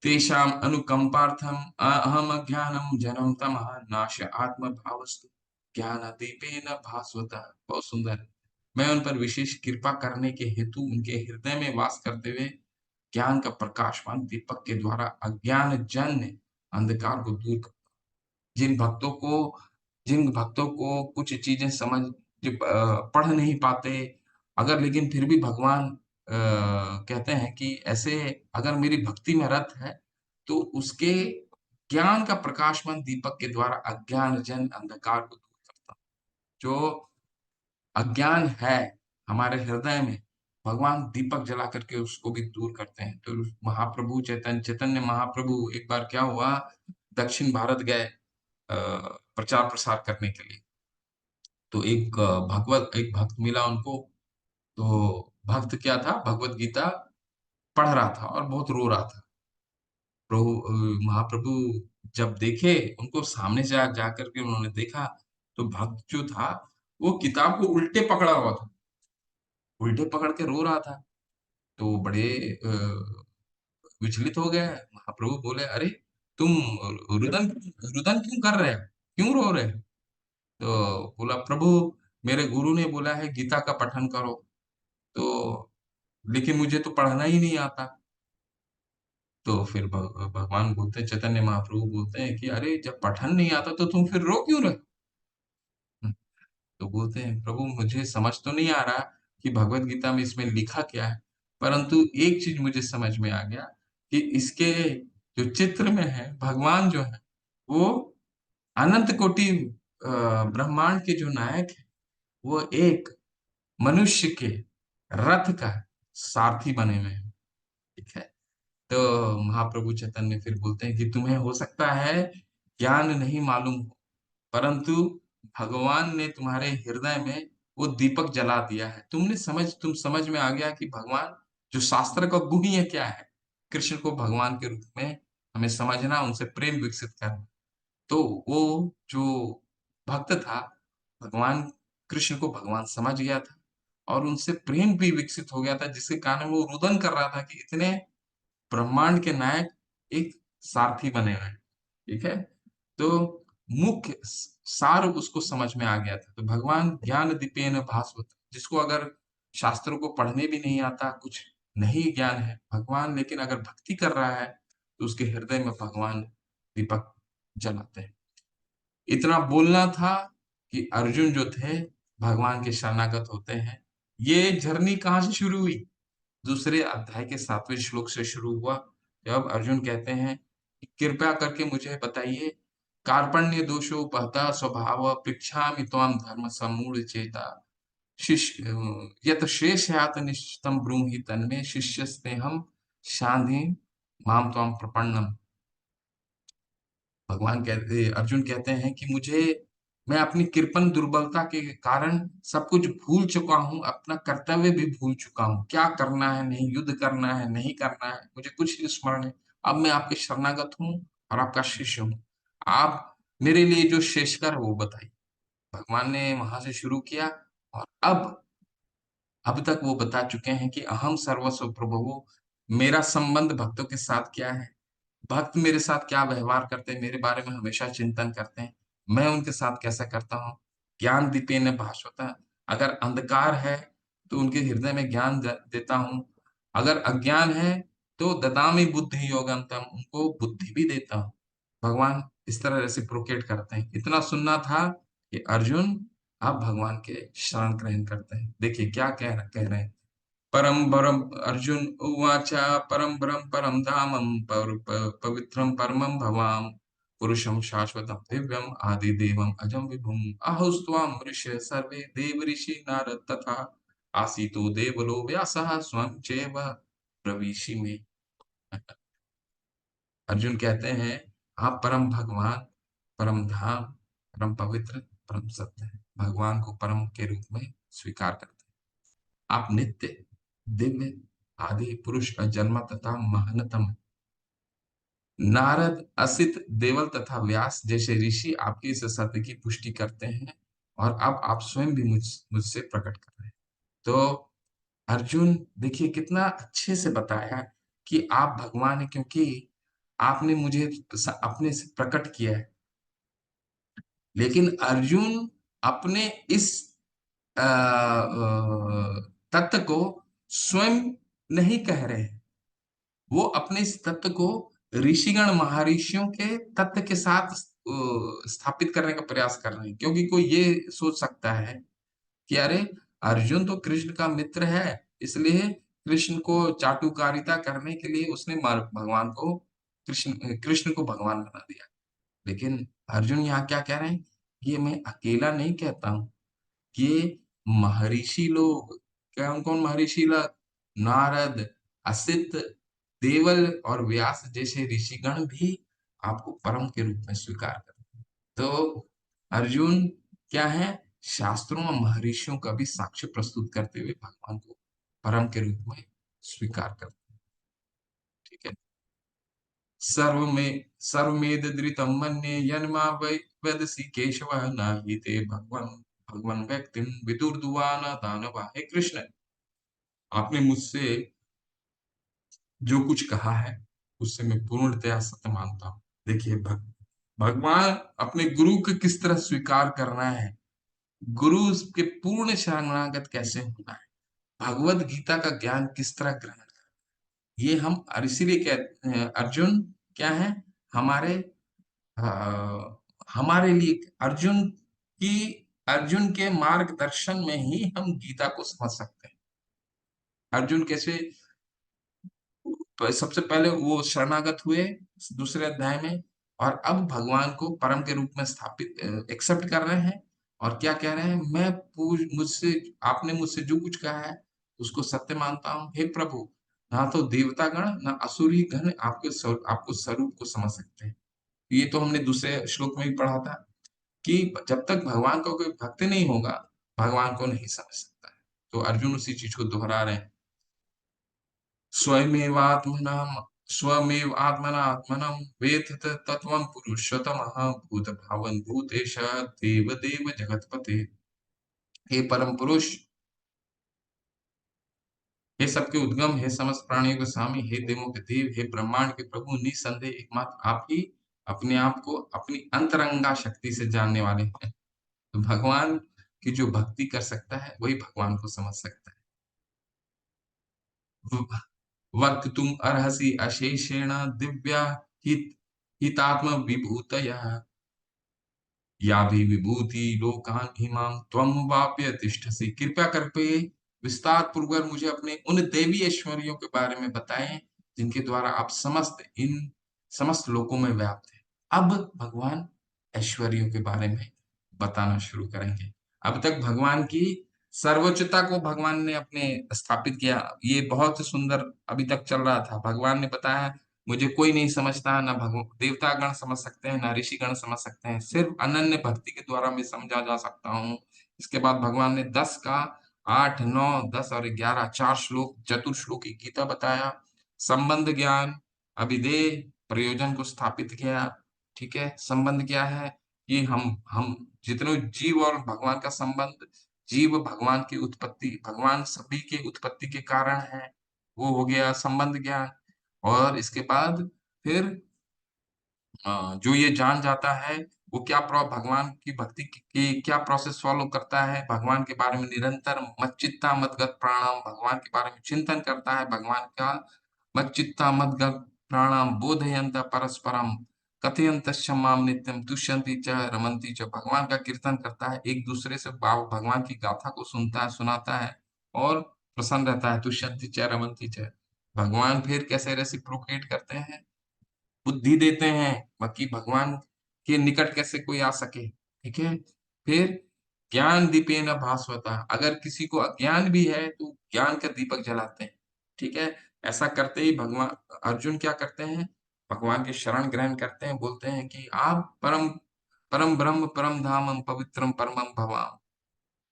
तेषाम् अनुकंपार्थम् अहम अज्ञानं जनं तमः नाश आत्मभावस्तु ज्ञानदीपेन भास्वतः। बहुत सुंदर है। मैं उन पर विशेष कृपा करने के हेतु उनके हृदय में वास करते हुए ज्ञान का प्रकाशमान दीपक के द्वारा अज्ञान जन्य अंधकार को दूर कर। जिन भक्तों को जिन भक्तों को कुछ चीजें समझ जो पढ़ नहीं पाते, अगर लेकिन फिर भी भगवान कहते हैं कि ऐसे अगर मेरी भक्ति में रत है, तो उसके ज्ञान का प्रकाशमान दीपक के द्वारा अज्ञान जन अंधकार को दूर करता हूँ। जो अज्ञान है हमारे हृदय में, भगवान दीपक जला करके उसको भी दूर करते हैं। तो महाप्रभु चैतन्य महाप्रभु एक बार क्या हुआ, दक्षिण भारत गए प्रचार प्रसार करने के लिए। तो एक भगवत एक भक्त मिला उनको, तो भक्त क्या था, भगवत गीता पढ़ रहा था और बहुत रो रहा था। महाप्रभु जब देखे, उनको सामने से जा करके उन्होंने देखा, तो भक्त जो था वो किताब को उल्टे पकड़ा हुआ था, उल्टे पकड़ के रो रहा था। तो बड़े विचलित हो गए। महाप्रभु बोले, अरे तुम रुदन रुदन क्यों कर रहे हो, क्यों रो रहे हो? तो बोला, प्रभु मेरे गुरु ने बोला है गीता का पठन करो, तो लेकिन मुझे तो पढ़ना ही नहीं आता। तो फिर भगवान बोलते हैं, चैतन्य महाप्रभु बोलते हैं कि अरे जब पठन नहीं आता तो तुम फिर रो क्यों रहे हो? तो बोलते हैं, प्रभु मुझे समझ तो नहीं आ रहा कि भगवत गीता में इसमें लिखा क्या है, परंतु एक चीज मुझे समझ में आ गया कि इसके जो चित्र में है, भगवान जो है वो अनंत कोटि ब्रह्मांड के जो नायक है, वो एक मनुष्य के रथ का सारथी बने हुए हैं। ठीक है। तो महाप्रभु चैतन्य फिर बोलते हैं कि तुम्हें हो सकता है ज्ञान नहीं मालूम हो, परंतु भगवान ने तुम्हारे हृदय में वो दीपक जला दिया है। तुम समझ में आ गया कि भगवान, जो शास्त्र का गुह्य क्या है, कृष्ण को भगवान के रूप में हमें समझना, उनसे प्रेम विकसित करना। तो वो जो भक्त था, भगवान कृष्ण को भगवान समझ गया था और उनसे प्रेम भी विकसित हो गया था, जिसके कारण वो रुदन कर रहा था कि इतने ब्रह्मांड के नायक एक सारथी बने हुए हैं। ठीक है। तो मुख्य सार उसको समझ में आ गया था। तो भगवान ज्ञान दीपेन भास्वत, जिसको अगर शास्त्रों को पढ़ने भी नहीं आता, कुछ नहीं ज्ञान है, भगवान लेकिन अगर भक्ति कर रहा है तो उसके हृदय में भगवान दीपक जलाते हैं। इतना बोलना था कि अर्जुन जो थे भगवान के शरणागत होते हैं। ये जर्नी कहाँ से शुरू हुई? दूसरे अध्याय के 7वें श्लोक से शुरू हुआ, जब अर्जुन कहते हैं कि कृपया करके मुझे बताइए, कार्पण्य दोषोपहता स्वभाव पृच्छामि त्वां धर्म सम्मूढ़ चेता शिष्य यत शेषयात निश्चितम ब्रूहि तन्मे शिष्यस्तेहं शान्ति माम त्वां प्रपन्नम। अर्जुन कहते हैं कि मैं अपनी कृपण दुर्बलता के कारण सब कुछ भूल चुका हूँ, अपना कर्तव्य भी भूल चुका हूँ, क्या करना है, नहीं युद्ध करना है, नहीं करना है, मुझे कुछ नहीं स्मरण है। अब मैं आपके शरणागत हूँ और आपका शिष्य हूँ। आप मेरे लिए जो शेषकर है वो बताइए। भगवान ने वहां से शुरू किया और अब तक वो बता चुके हैं कि अहम सर्वस्व प्रभु, मेरा संबंध भक्तों के साथ क्या है, भक्त मेरे साथ क्या व्यवहार करते हैं, मेरे बारे में हमेशा चिंतन करते हैं, मैं उनके साथ कैसा करता हूँ। ज्ञान दीपेन भास्वता, अगर अंधकार है तो उनके हृदय में ज्ञान देता हूँ, अगर अज्ञान है तो ददामी बुद्धि योगंतम, उनको बुद्धि भी देता हूँ। भगवान इस तरह रेसिप्रोकेट करते हैं। इतना सुनना था कि अर्जुन आप भगवान के शरण ग्रहण करते हैं। देखिए क्या कह रहे हैं। परम परम अर्जुन उवाच, परम परम परम धामम पवित्रम परमं भवाम पुरुषं शाश्वतं दिव्यम आदिदेवम अजम विभुम अहोस्त्वाम ऋषय सर्वे देव ऋषि नारद तथा आसीतो देवलो व्यासः स्वयं चैव ब्रवीषि मे। अर्जुन कहते हैं, आप परम भगवान, परम धाम, परम पवित्र, परम सत्य है। भगवान को परम के रूप में स्वीकार करते हैं। आप नित्य, दिव्य, आदि पुरुष, अजन्मा तथा महानतम है। नारद, असित, देवल तथा व्यास जैसे ऋषि आपके इस सत्य की पुष्टि करते हैं और अब आप स्वयं भी मुझसे प्रकट कर रहे हैं। तो अर्जुन देखिए कितना अच्छे से बताया कि आप भगवान हैं, क्योंकि आपने मुझे अपने से प्रकट किया है। लेकिन अर्जुन अपने इस तत्व को स्वयं नहीं कह रहे हैं, वो अपने इस तत्व को ऋषिगण महर्षियों के तत्व के साथ स्थापित करने का प्रयास कर रहे हैं। क्योंकि कोई ये सोच सकता है कि अरे अर्जुन तो कृष्ण का मित्र है, इसलिए कृष्ण को चाटुकारिता करने के लिए उसने भगवान को कृष्ण कृष्ण को भगवान बना दिया। लेकिन अर्जुन यहाँ क्या कह रहे हैं, ये मैं अकेला नहीं कहता हूँ, ये महर्षि लोग, कौन कौन महर्षि लोग, नारद, असित, देवल और व्यास जैसे ऋषिगण भी आपको परम के रूप में स्वीकार करते हैं। तो अर्जुन क्या है, शास्त्रों और महर्षियों का भी साक्ष्य प्रस्तुत करते हुए भगवान को परम के रूप में स्वीकार करते हैं। ठीक है। सर्वमेतदृतं मन्ये यन्मा वै वदसि केशव नहि ते भगवन् व्यक्तिं विदुर्दुवा न दानवा। हे कृष्ण, आपने मुझसे जो कुछ कहा है उससे मैं पूर्णतया सत्य मानता हूँ। देखिए, भगवान अपने गुरु को किस तरह स्वीकार करना है, गुरु के पूर्ण शरणागत कैसे होना है, भगवत गीता का ज्ञान किस तरह ग्रहण करना है, ये हम इसीलिए कहते हैं अर्जुन क्या है हमारे हमारे लिए अर्जुन के मार्गदर्शन में ही हम गीता को समझ सकते हैं। अर्जुन कैसे सबसे पहले वो शरणागत हुए दूसरे अध्याय में, और अब भगवान को परम के रूप में स्थापित एक्सेप्ट कर रहे हैं, और क्या कह रहे हैं, मैं मुझसे आपने मुझसे जो कुछ कहा है उसको सत्य मानता हूँ। हे प्रभु, ना तो देवतागण ना असुरी गण आपको स्वरूप को समझ सकते हैं। ये तो हमने दूसरे श्लोक में भी पढ़ा था कि जब तक भगवान का कोई भक्त नहीं होगा, भगवान को नहीं समझ सकता है। तो अर्जुन उसी चीज को दोहरा रहे हैं। स्वयमेवात्मनाम स्वमेव आत्मनात्मनं वेत्थ तत्त्वं पुरुषोत्तमः भूतभावन भूतेश देवदेव जगत्पते। हे परम पुरुष, हे सबके उद्गम, हे समस्त प्राणियों के स्वामी, हे देवों के देव, हे ब्रह्मांड के प्रभु, निसंदेह एकमात्र आप ही अपने आप को अपनी अंतरंगा शक्ति से जानने वाले हैं। तो भगवान की जो भक्ति कर सकता है वही भगवान को समझ सकता है। वक्तुम अर्हसि अशेषेण दिव्या हित हितात्म विभूतयः या भी विभूति लोकान इमाम त्वम वाप्य तिष्ठसि। कृपया करके विस्तार पूर्वक मुझे अपने उन देवी ऐश्वर्यों के बारे में बताएं जिनके द्वारा आप समस्त लोकों में व्याप्त हैं। अब भगवान ऐश्वर्यों के बारे में बताना शुरू करेंगे। अब तक भगवान की सर्वोच्चता को भगवान ने अपने स्थापित किया, ये बहुत सुंदर अभी तक चल रहा था। भगवान ने बताया मुझे कोई नहीं समझता, ना देवता गण समझ सकते हैं, ना ऋषि गण समझ सकते हैं, सिर्फ अनन्य भक्ति के द्वारा मैं समझा जा सकता हूँ। इसके बाद भगवान ने 10 का 8, 9, 10 और 11 4 श्लोक चतुर्श्लोकी गीता बताया। संबंध ज्ञान, अभिधेय, प्रयोजन को स्थापित किया। ठीक है, संबंध क्या है कि हम जितने जीव और भगवान का संबंध, जीव भगवान की उत्पत्ति, भगवान सभी के उत्पत्ति के कारण है, वो हो गया संबंध ज्ञान। और इसके बाद फिर जो ये जान जाता है वो क्या भगवान की भक्ति की क्या प्रोसेस फॉलो करता है, भगवान के बारे में निरंतर मच्चित्ता मद्गत प्राणाम, भगवान के बारे में चिंतन करता है, भगवान का मच्चित्ता मद्गत प्राणाम बोधयंत परस्परम कथयंत माम नित्यम तुष्यंति च रमंती च। भगवान का कीर्तन करता है, एक दूसरे से भगवान की गाथा को सुनता है, सुनाता है और प्रसन्न रहता है। तुष्यंति च रमंती च। भगवान फिर कैसे रेसिप्रोकेट करते हैं, बुद्धि देते हैं बाकी भगवान के निकट कैसे कोई आ सके। ठीक है, फिर ज्ञान दीपेन भास्वता, अगर किसी को अज्ञान भी है तो ज्ञान का दीपक जलाते हैं। ठीक है, ऐसा करते ही भगवान अर्जुन क्या करते हैं, भगवान के शरण ग्रहण करते हैं, बोलते हैं कि आप परम परम ब्रह्म परम धामम पवित्रम परमम भवाम,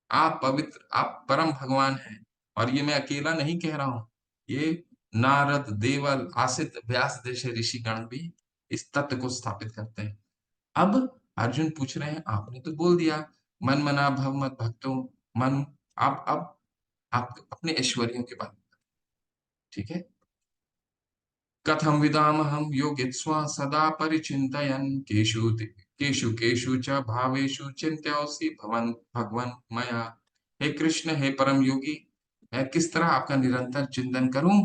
आप पवित्र, आप परम भगवान हैं। और ये मैं अकेला नहीं कह रहा हूं, ये नारद देवल आसित व्यास जैसे ऋषिगण भी इस तत्व को स्थापित करते हैं। अब अर्जुन पूछ रहे हैं, आपने तो बोल दिया मन मना भव मत भक्तो, मन आप अब आप अपने ऐश्वर्यों के बारे में। ठीक है, कथम विदामहम योगित्स्वा सदा परिचिन्तयन् केषु केषु च भावेषु चिन्त्योऽसि भवन भगवन् मया। हे कृष्ण, हे परम योगी, मैं किस तरह आपका निरंतर चिंतन करूं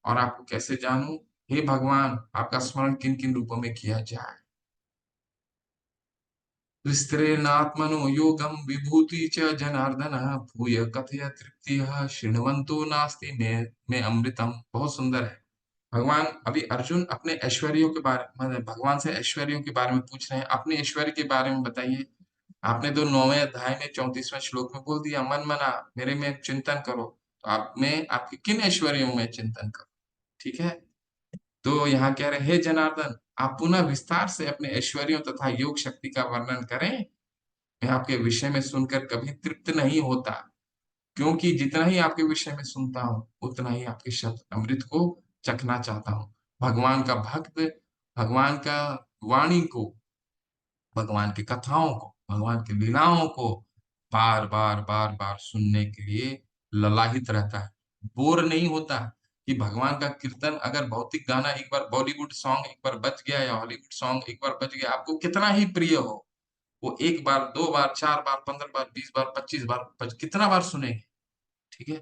और आपको कैसे जानूं। हे भगवान, आपका स्मरण किन किन रूपों में किया जाए। विस्तरेणात्मनो योगम विभूति च जनार्दन भूय कथय तृप्तिः शृण्वन्तो नास्ति में अमृतम। बहुत सुंदर है। भगवान अभी अर्जुन अपने ऐश्वर्यों के बारे मतलब भगवान से ऐश्वर्यों के बारे में पूछ रहे हैं, अपने ऐश्वर्य के बारे में बताइए। आपने तो 9वें अध्याय में 34वें श्लोक में बोल दिया मन मना मेरे में चिंतन करो, तो आप में आपके किन ऐश्वर्यों में चिंतन करो। ठीक है, तो यहाँ कह रहे हे जनार्दन, आप पुनः विस्तार से अपने ऐश्वर्यों तथा योग शक्ति का वर्णन करें, मैं आपके विषय में सुनकर कभी तृप्त नहीं होता, क्योंकि जितना ही आपके विषय में सुनता हूँ, उतना ही आपके शब्द अमृत को चखना चाहता हूँ। भगवान का भक्त, भगवान का वाणी को, भगवान की कथाओं को, भगवान की लीलाओं को बार-बार, बार-बार सुनने के लिए ललाहित रहता है। बोर नहीं होता कि भगवान का कीर्तन अगर भौतिक गाना एक बार बॉलीवुड सॉन्ग एक बार बज गया या हॉलीवुड सॉन्ग एक बार बज गया, आपको कितना ही प्रिय हो, वो 1 बार, 2 बार, 4 बार, 15 बार, 20 बार, 25 बार, पच कितना बार सुनेंगे, ठीक है?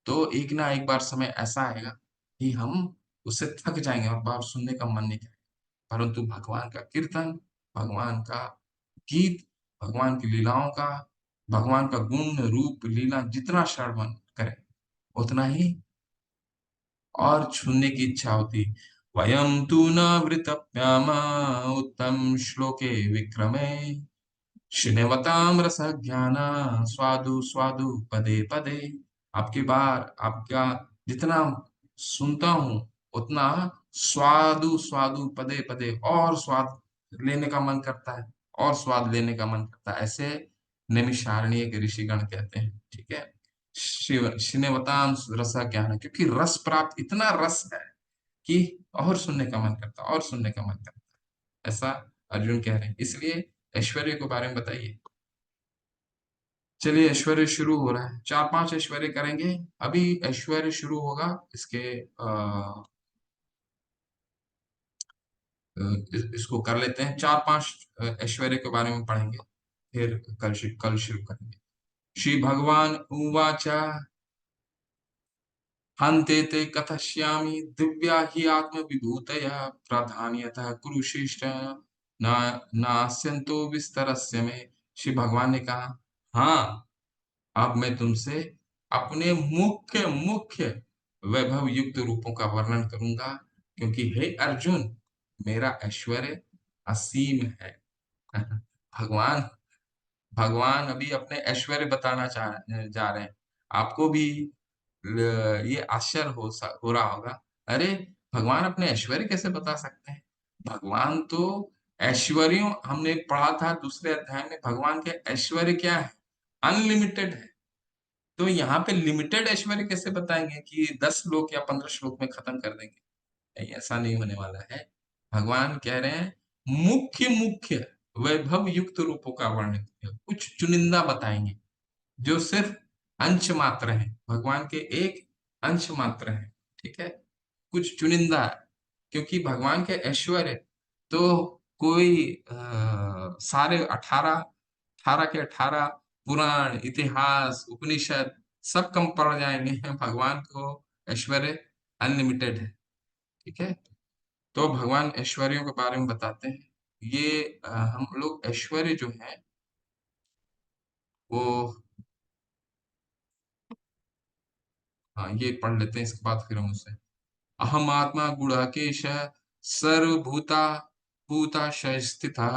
तो एक ना एक बार समय ऐसा आएगा कि हम उससे थक जाएँगे और बार सुनने का मन नहीं करेगा। परंतु भगवान का कीर्तन, भगवान का गीत, भगवान की लीलाओं का, भगवान का गुण, रूप, लीला जितना श्रवण करें, उतना ही और सुनने की इच्छा होती। वयं तु न वृतप्याम उत्तम श्लोके विक्रमे श्रीनिवतां रसज्ञान स्वादु स्वादु पदे पदे। आपकी बार आपका जितना सुनता हूँ उतना स्वादु स्वादु पदे पदे और स्वाद लेने का मन करता है और स्वाद लेने का मन करता है। ऐसे नैमिषारण्य के ऋषिगण कहते हैं, ठीक है? शिव श्रीनिवतां रस ज्ञान, क्योंकि रस प्राप्त इतना रस है कि और सुनने का मन करता है और सुनने का मन करता है। ऐसा अर्जुन कह रहे हैं। इसलिए ऐश्वर्य के बारे में बताइए। चलिए ऐश्वर्य शुरू हो रहा है। 4-5 ऐश्वर्य करेंगे। अभी ऐश्वर्य शुरू होगा। इसके इसको कर लेते हैं। 4-5 ऐश्वर्य के बारे में पढ़ेंगे। फिर कल शुरू करेंगे। श्री भगवान उवाच हन्ते ते कथयिष्यामि दिव्या हि आत्मविभूतयः प्राधान्यतः कुरुश्रेष्ठ न नास्यन्तो विस्तरस्य में। श्री भगवान ने कहा, हाँ, अब मैं तुमसे अपने मुख्य मुख्य वैभव युक्त रूपों का वर्णन करूंगा, क्योंकि हे अर्जुन, मेरा ऐश्वर्य असीम है। भगवान भगवान अभी अपने ऐश्वर्य बताना जा रहे हैं। आपको भी ये आश्चर्य हो रहा होगा। अरे, भगवान अपने ऐश्वर्य कैसे बता सकते हैं? भगवान तो ऐश्वर्यों, हमने पढ़ा था दूसरे अध्याय में, भगवान के ऐश्वर्य क्या है? अनलिमिटेड है। तो यहाँ पे लिमिटेड ऐश्वर्य कैसे बताएंगे कि 10 श्लोक या 15 श्लोक में खत्म कर देंगे? नहीं, ऐसा नहीं होने वाला है। भगवान कह रहे हैं मुख्य मुख्य वैभव युक्त रूपों का वर्णन, कुछ चुनिंदा बताएंगे जो सिर्फ अंश मात्र है, भगवान के एक अंश मात्र है, ठीक है? कुछ चुनिंदा है, क्योंकि भगवान के ऐश्वर्य तो कोई सारे 18 के 18 पुराण, इतिहास, उपनिषद सब कम पड़ जाएंगे। भगवान को ऐश्वर्य अनलिमिटेड है, ठीक है? तो भगवान ऐश्वर्यों के बारे में बताते हैं। ये हम लोग ऐश्वर्य जो है वो, हाँ, ये पढ़ लेते हैं, इसके बाद फिर हम उसे अहम आत्मा गुणाकेश सर्वभूता भूताशय स्थितः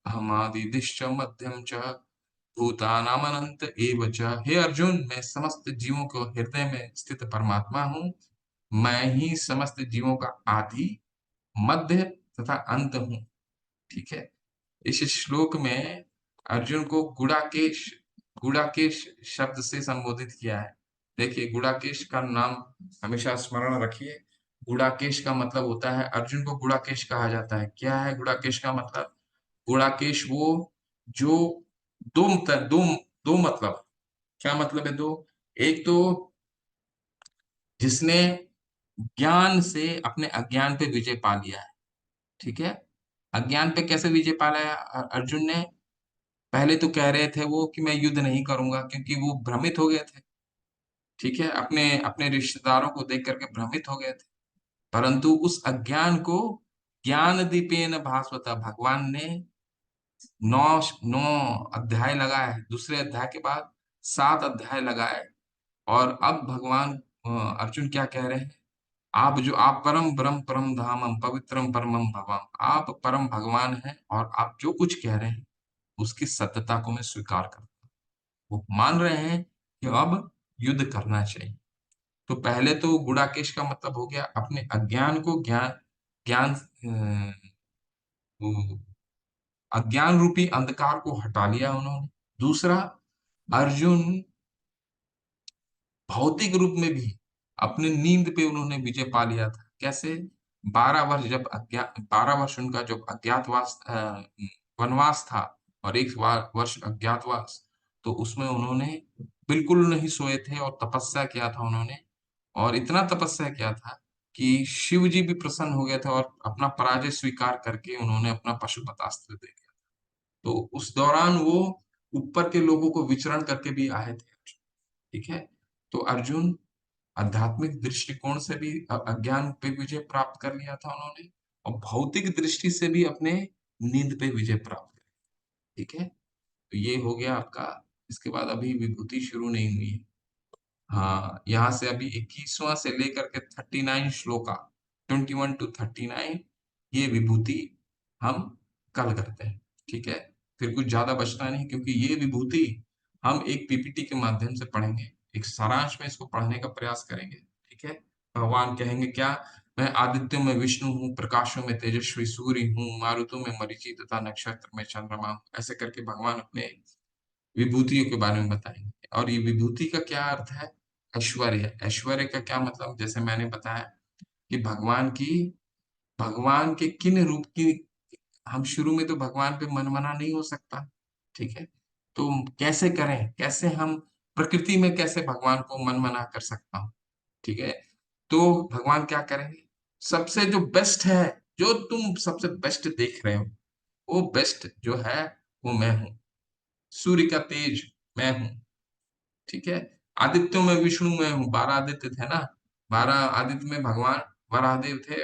अहमादिदिश्च मध्यम च भूतानामनंत एव च। हे अर्जुन, मैं समस्त जीवों को हृदय में स्थित परमात्मा हूँ। मैं ही समस्त जीवों का आदि, मध्य तथा अंत हूँ, ठीक है? इस श्लोक में अर्जुन को गुड़ाकेश शब्द से संबोधित किया है। देखिए, गुड़ाकेश का नाम हमेशा स्मरण रखिए। गुड़ाकेश का मतलब होता है, अर्जुन को गुड़ाकेश कहा जाता है। क्या है गुड़ाकेश का मतलब? गुड़ाकेश वो जो दो दो मतलब, क्या मतलब है दो? एक तो जिसने ज्ञान से अपने अज्ञान पे विजय पा लिया है, ठीक है? अज्ञान पे कैसे विजय पाया है अर्जुन ने? पहले तो कह रहे थे वो कि मैं युद्ध नहीं करूंगा, क्योंकि वो भ्रमित हो गए थे, ठीक है? अपने अपने रिश्तेदारों को देख करके भ्रमित हो गए थे। परंतु उस अज्ञान को ज्ञान दीपेन भास्वता, भगवान ने 9 अध्याय लगाए, दूसरे अध्याय के बाद 7 अध्याय लगाए। और अब भगवान अर्जुन क्या कह रहे हैं? आप परम ब्रह्म परम धामम पवित्रम परमम भवम, आप परम भगवान हैं और आप जो कुछ कह रहे हैं उसकी सत्यता को मैं स्वीकार करता हूँ। वो मान रहे हैं कि अब युद्ध करना चाहिए। तो पहले तो गुडाकेश का मतलब हो गया अपने अज्ञान को ज्ञान ज्ञान वो अज्ञान रूपी अंधकार को हटा लिया उन्होंने। दूसरा, अर्जुन भौतिक रूप में भी अपने नींद पे उन्होंने विजय पा लिया था। कैसे? 12 वर्ष जब 12 वर्ष उनका जब वनवास था और 1 वर्ष अज्ञातवास, तो उसमें उन्होंने बिल्कुल नहीं सोए थे और तपस्या किया था उन्होंने, और इतना तपस्या किया था कि शिव जी भी प्रसन्न हो गए थे और अपना पराजय स्वीकार करके उन्होंने अपना पाशुपतास्त्र दे दिया। तो उस दौरान वो ऊपर के लोगों को विचरण करके भी आए थे। ठीक है? तो अर्जुन आध्यात्मिक दृष्टिकोण से भी अज्ञान पे विजय प्राप्त कर लिया था उन्होंने, और भौतिक दृष्टि से भी अपने नींद पे विजय प्राप्त कर, ठीक है? तो ये हो गया आपका। इसके बाद अभी विभूति शुरू नहीं हुई है। हाँ, यहाँ से अभी 21वां से लेकर के 39 श्लोका 21 टू 39 ये विभूति हम कल करते हैं, ठीक है? फिर कुछ ज़्यादा बचना नहीं, क्योंकि ये विभूति हम एक पीपीटी के माध्यम से पढ़ेंगे, एक सारांश में इसको पढ़ने का प्रयास करेंगे, ठीक है? भगवान कहेंगे क्या? मैं आदित्यों में विष्णु हूँ, प्रकाशों में तेजस्वी सूर्य हूँ, मारुतों में मरीचि तथा नक्षत्र में चंद्रमा हूँ। ऐसे करके भगवान अपने विभूतियों के बारे में बताएँगे। और ये विभूति का क्या अर्थ है? ऐश्वर्य। ऐश्वर्य का क्या मतलब? जैसे मैंने बताया कि भगवान के किन रूप की, हम शुरू में तो भगवान पे मनमना नहीं हो सकता, ठीक है? तो कैसे करें? कैसे हम प्रकृति में कैसे भगवान को मनमना कर सकता हूँ, ठीक है? तो भगवान क्या करेंगे? सबसे जो बेस्ट है, जो तुम सबसे बेस्ट देख रहे हो, वो बेस्ट जो है, वो मैं हूँ। सूर्य का तेज मैं हूँ। ठीक है? आदित्यों में विष्णु मैं हूँ, 12 आदित्य थे ना, 12 आदित्य में भगवान वराहदेव थे,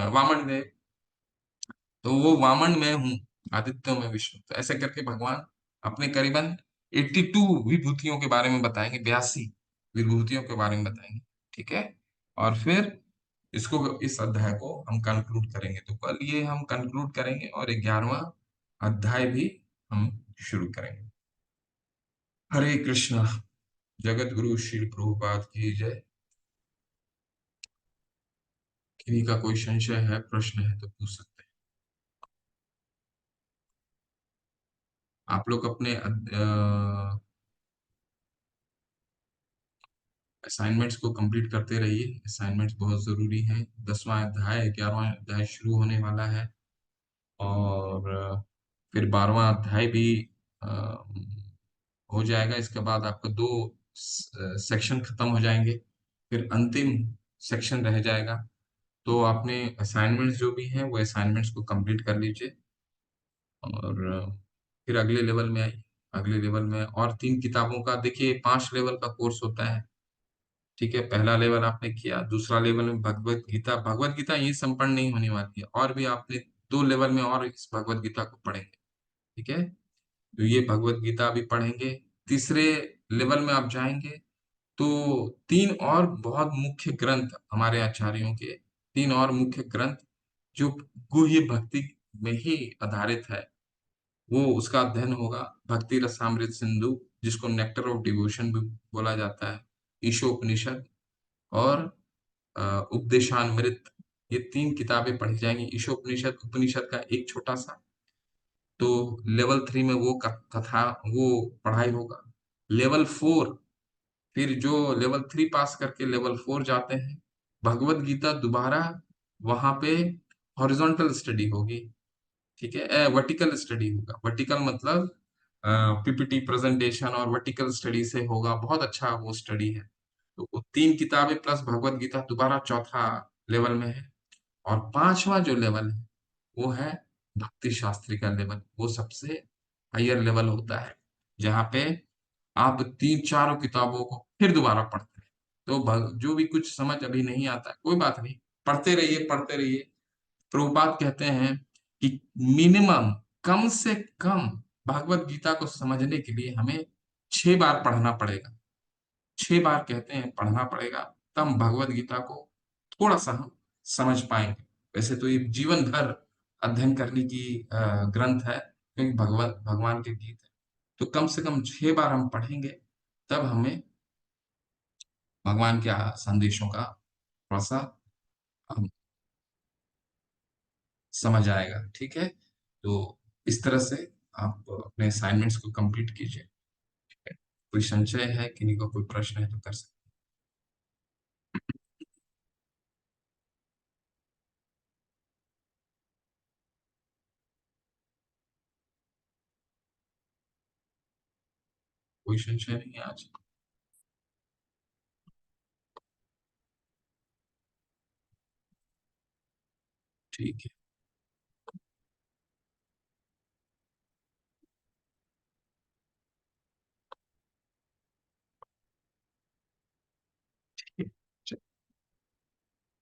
वामन देव, तो वो वामन मैं हूँ, आदित्यों में विष्णु। तो ऐसे करके भगवान अपने करीबन 82 विभूतियों के बारे में बताएंगे, 82 विभूतियों के बारे में बताएंगे, ठीक है? और फिर इस अध्याय को हम कंक्लूड करेंगे। तो कल ये हम कंक्लूड करेंगे और 11वां अध्याय भी हम शुरू करेंगे। हरे कृष्णा। जगत गुरु श्री प्रभुपाद की जय। किन्हीं का कोई संशय है, प्रश्न है तो पूछ सकते हैं। आप लोग अपने असाइनमेंट्स को कंप्लीट करते रहिए। असाइनमेंट्स बहुत जरूरी हैं। 10वां अध्याय, 11वां अध्याय शुरू होने वाला है, और फिर 12वां अध्याय भी अ, हो जाएगा। इसके बाद आपका 2 सेक्शन खत्म हो जाएंगे, फिर अंतिम सेक्शन रह जाएगा। तो आपने असाइनमेंट्स जो भी हैं वो असाइनमेंट्स को कंप्लीट कर लीजिए, और फिर अगले लेवल में आइए। अगले लेवल में और 3 किताबों का, देखिए 5 लेवल का कोर्स होता है, ठीक है? पहला लेवल आपने किया, दूसरा लेवल में भगवत गीता यहीं संपन्न नहीं होने वाली है, और भी आपने 2 लेवल में और इस भगवत गीता को पढ़ेंगे, ठीक है? तो ये भगवत गीता अभी पढ़ेंगे। तीसरे लेवल में आप जाएंगे तो 3 और बहुत मुख्य ग्रंथ हमारे आचार्यों के, 3 और मुख्य ग्रंथ जो गुह्य भक्ति में ही आधारित है, वो उसका अध्ययन होगा। भक्ति रसामृत सिंधु, जिसको नेक्टर ऑफ डिवोशन भी बोला जाता है, ईशोपनिषद और उपदेशामृत, ये 3 किताबें पढ़ी जाएंगी। ईशोपनिषद उपनिषद का एक छोटा सा, तो लेवल 3 में वो कथा, वो पढ़ाई होगा। लेवल 4, फिर जो लेवल 3 पास करके लेवल 4 जाते हैं, भगवत गीता दोबारा वहां पे हॉरिजॉन्टल स्टडी होगी, ठीक है? वर्टिकल स्टडी होगा। वर्टिकल मतलब पीपीटी प्रेजेंटेशन और वर्टिकल स्टडी से होगा, बहुत अच्छा वो स्टडी है। तो वो 3 किताबें प्लस भगवत गीता दोबारा चौथा लेवल में है। और 5वां जो लेवल है वो है भक्ति शास्त्री का लेवल, वो सबसे हायर लेवल होता है, जहाँ पे आप 3 चारों किताबों को फिर दोबारा पढ़ते हैं। तो जो भी कुछ समझ अभी नहीं आता है, कोई बात नहीं, पढ़ते रहिए, पढ़ते रहिए। प्रभुपाद कहते हैं कि मिनिमम, कम से कम भगवत गीता को समझने के लिए हमें 6 बार पढ़ना पड़ेगा। 6 बार कहते हैं पढ़ना पड़ेगा, तब भगवत गीता को थोड़ा सा हम समझ पाएंगे। वैसे तो ये जीवन भर अध्ययन करने की ग्रंथ है, क्योंकि भगवान के गीत है। तो कम से कम 6 बार हम पढ़ेंगे, तब हमें भगवान के संदेशों का थोड़ा सा हम समझ आएगा, ठीक है? तो इस तरह से आप अपने असाइनमेंट्स को कंप्लीट कीजिए। कोई संशय है? किन्हीं को कोई प्रश्न है तो कर सकते हैं। कोई संशय नहीं है आज? ठीक है।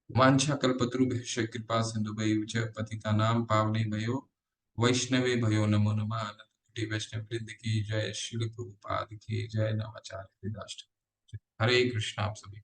वाञ्छाकल्पतरुभ्यश्च कृपा सिन्धुभैः च पतितानां पावनेभ्यो वैष्णवे भयो नमो नमः। अनंत वैष्णव वृंद की जय, श्रील प्रभुपाद की जय, नवाचार्य हरे कृष्ण। आप सभी